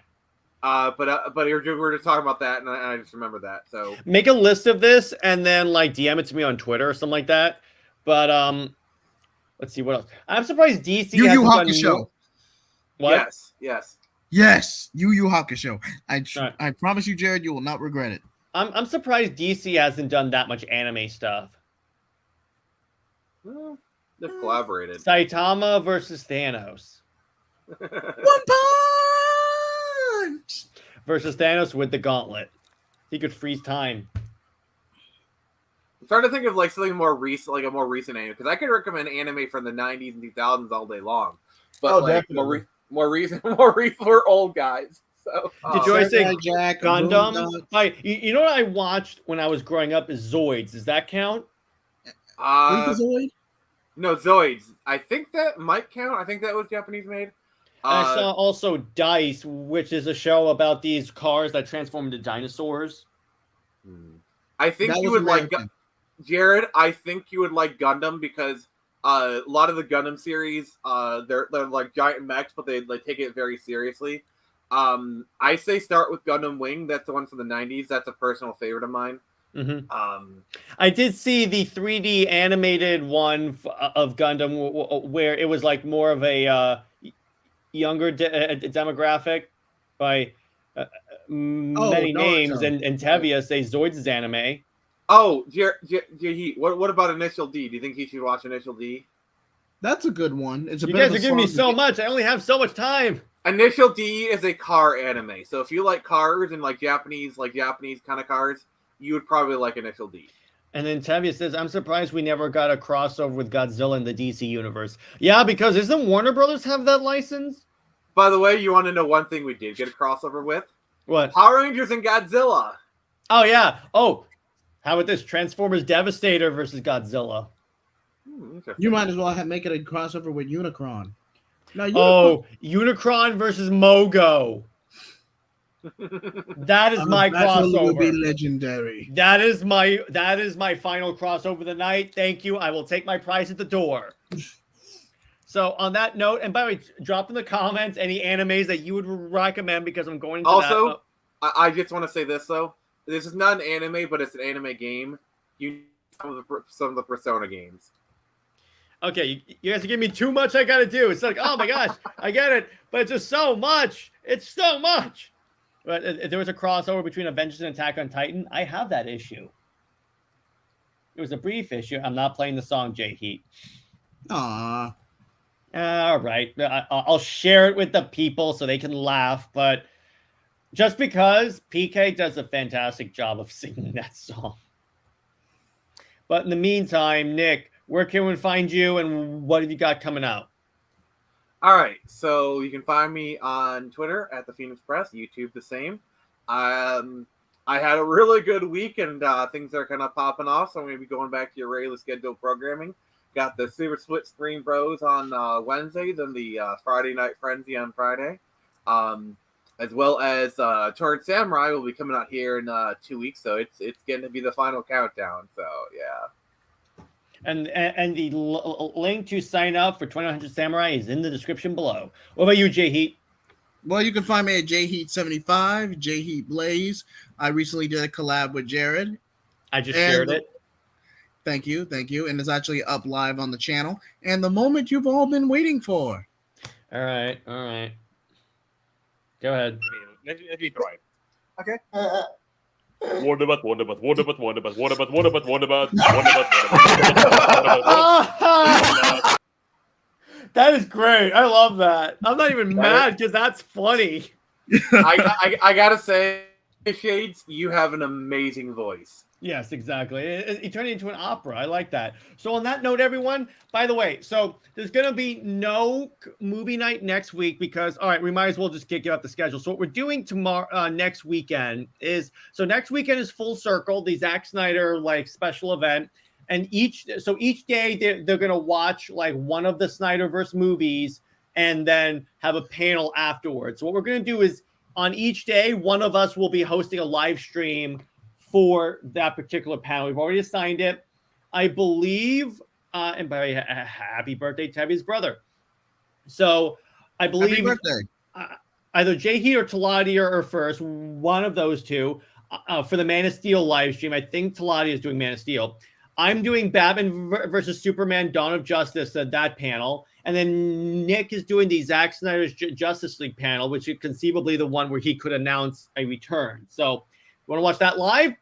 But we're just talking about that, and I just remember that. So make a list of this and then like DM it to me on Twitter or something like that. But let's see what else. I'm surprised DC Yu Yu Hakusho. What? Yes. Yu Yu Hakusho. I promise you, Jared, you will not regret it. I'm surprised DC hasn't done that much anime stuff. Well, they've collaborated. Saitama versus Thanos. One punch versus Thanos with the gauntlet. He could freeze time. I'm trying to think of like something more recent, like a more recent anime, because I could recommend anime from the 90s and 2000s all day long. But more recent for old guys. So did Joy say Gundam? You know what I watched when I was growing up is Zoids. Does that count? Zoid? No, Zoids. I think that might count. I think that was Japanese made. I saw also Dice, which is a show about these cars that transform into dinosaurs. I think you would like Jared. I think you would like Gundam because a lot of the Gundam series, they're like giant mechs, but they take it very seriously. I say start with Gundam Wing. That's the one from the 90s. That's a personal favorite of mine. I did see the 3D animated one of Gundam where it was like more of a younger demographic by many names, and Tevia says Zoids is anime. Oh, JJheat, what about Initial D? Do you think he should watch Initial D? That's a good one. It's you guys are giving me so much. I only have so much time. Initial D is a car anime, so if you like cars and like Japanese kind of cars, you would probably like Initial D. And then Tevia says, I'm surprised we never got a crossover with Godzilla in the DC universe. Yeah, because isn't Warner Brothers have that license? By the way, you want to know one thing we did get a crossover with? What? Power Rangers and Godzilla. Oh, yeah. Oh, how about this? Transformers Devastator versus Godzilla. You might as well make it a crossover with Unicron. No, Unicron versus Mogo. That is my crossover. Will be legendary. That is my final crossover of the night. Thank you. I will take my prize at the door. So on that note, and by the way, drop in the comments any animes that you would recommend because I'm going to also. I just want to say this though. This is not an anime, but it's an anime game. You some of the Persona games. Okay, you guys are giving me too much. I got to do. It's like, oh my gosh, I get it, but it's just so much. It's so much. But if there was a crossover between Avengers and Attack on Titan, I have that issue. It was a brief issue. I'm not playing the song JJheat. Aww. All right. I'll share it with the people so they can laugh. But just because PK does a fantastic job of singing that song. But in the meantime, Nick, where can we find you and what have you got coming out? All right, so you can find me on Twitter at the Phoenix Press, YouTube the same. I had a really good week and things are kind of popping off, so I'm going to be going back to your regular scheduled programming. Got the Super Split Screen Bros on Wednesday, then the Friday Night Frenzy on Friday, as well as Torrent Samurai will be coming out here in 2 weeks, so it's getting to be the final countdown. So yeah. And the link to sign up for 2100 Samurai is in the description below. What about you, JJheat? Well, you can find me at JJheat75, JJheat Blaze. I recently did a collab with Jared. I just shared it. Thank you. And it's actually up live on the channel. And the moment you've all been waiting for. All right. Go ahead. Let me try. Okay. That is great. I love that. I'm not even mad because that's funny. I gotta say, Shades, you have an amazing voice. Yes, exactly. It turned into an opera. I like that. So on that note, everyone, by the way, so there's going to be no movie night next week because, all right, we might as well just kick out the schedule. So what we're doing tomorrow, next weekend is, so next weekend is Full Circle, the Zack Snyder like special event. And each day they're going to watch like one of the Snyderverse movies and then have a panel afterwards. So what we're going to do is on each day, one of us will be hosting a live stream for that particular panel. We've already assigned it. I believe, and by the way, happy birthday to Tabby's brother. So I believe Happy birthday. Either JJheat or Teladia are first, one of those two, for the Man of Steel live stream. I think Teladia is doing Man of Steel. I'm doing Batman versus Superman, Dawn of Justice, that panel. And then Nick is doing the Zack Snyder's Justice League panel, which is conceivably the one where he could announce a return. So want to watch that live?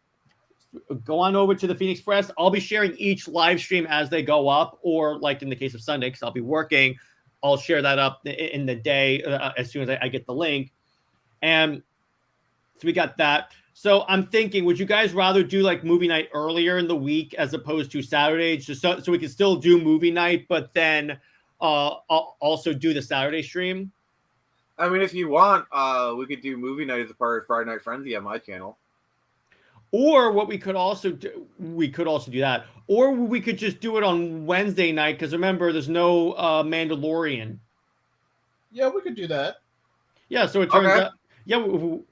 Go on over to the Phoenix Press. I'll be sharing each live stream as they go up, or like in the case of Sunday, because I'll be working, I'll share that up in the day as soon as I get the link. And so we got that. So I'm thinking, would you guys rather do like movie night earlier in the week as opposed to Saturday, just so we can still do movie night, but then also do the Saturday stream? I mean, if you want, we could do movie night as a part of Friday Night Frenzy on my channel. Or what we could also do, that. Or we could just do it on Wednesday night, because remember, there's no Mandalorian. Yeah, we could do that. Yeah, so it turns out, yeah,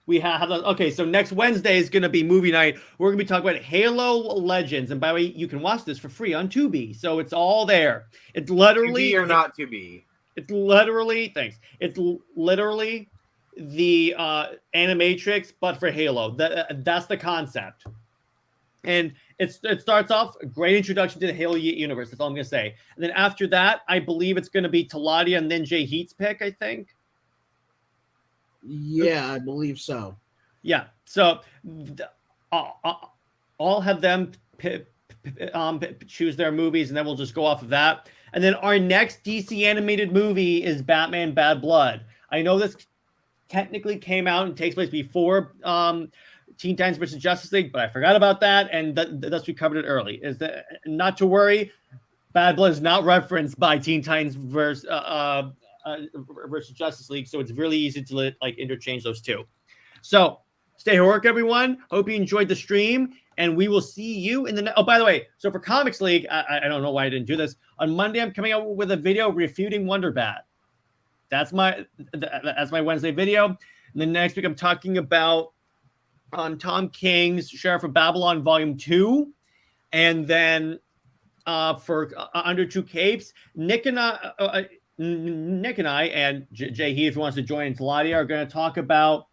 we have that. Okay, so next Wednesday is going to be movie night. We're going to be talking about Halo Legends. And by the way, you can watch this for free on Tubi. So it's all there. It's literally... Tubi or not Tubi? It's literally... Thanks. It's literally... the Animatrix, but for Halo. That's the concept. And it starts off a great introduction to the Halo universe. That's all I'm going to say. And then after that, I believe it's going to be Teladia and then JJheat's pick, I think. Yeah, I believe so. Yeah. So I'll have them choose their movies, and then we'll just go off of that. And then our next DC animated movie is Batman Bad Blood. I know this technically came out and takes place before Teen Titans versus Justice League, but I forgot about that, and thus we covered it early. Is that not to worry? Bad Blood is not referenced by Teen Titans versus Justice League, so it's really easy to like interchange those two. So stay heroic, everyone. Hope you enjoyed the stream, and we will see you in the. Oh, by the way, so for Comics League, I don't know why I didn't do this. On Monday, I'm coming out with a video refuting Wonder Bat. That's my Wednesday video. And then next week I'm talking about Tom King's Sheriff of Babylon Volume 2. And then for Under Two Capes, Nick and I and JJheat, if he wants to join in Teladia, are going to talk about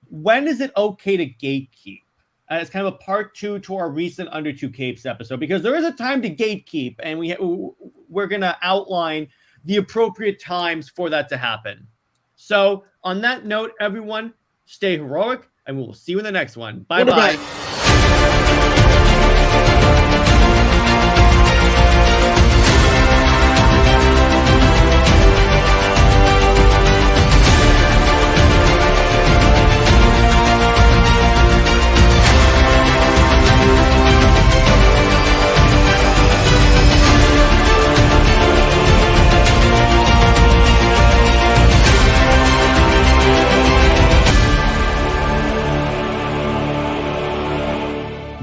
when is it okay to gatekeep. It's kind of a part 2 to our recent Under Two Capes episode, because there is a time to gatekeep, and we're going to outline the appropriate times for that to happen. So on that note, everyone, stay heroic, and we will see you in the next one. Bye-bye.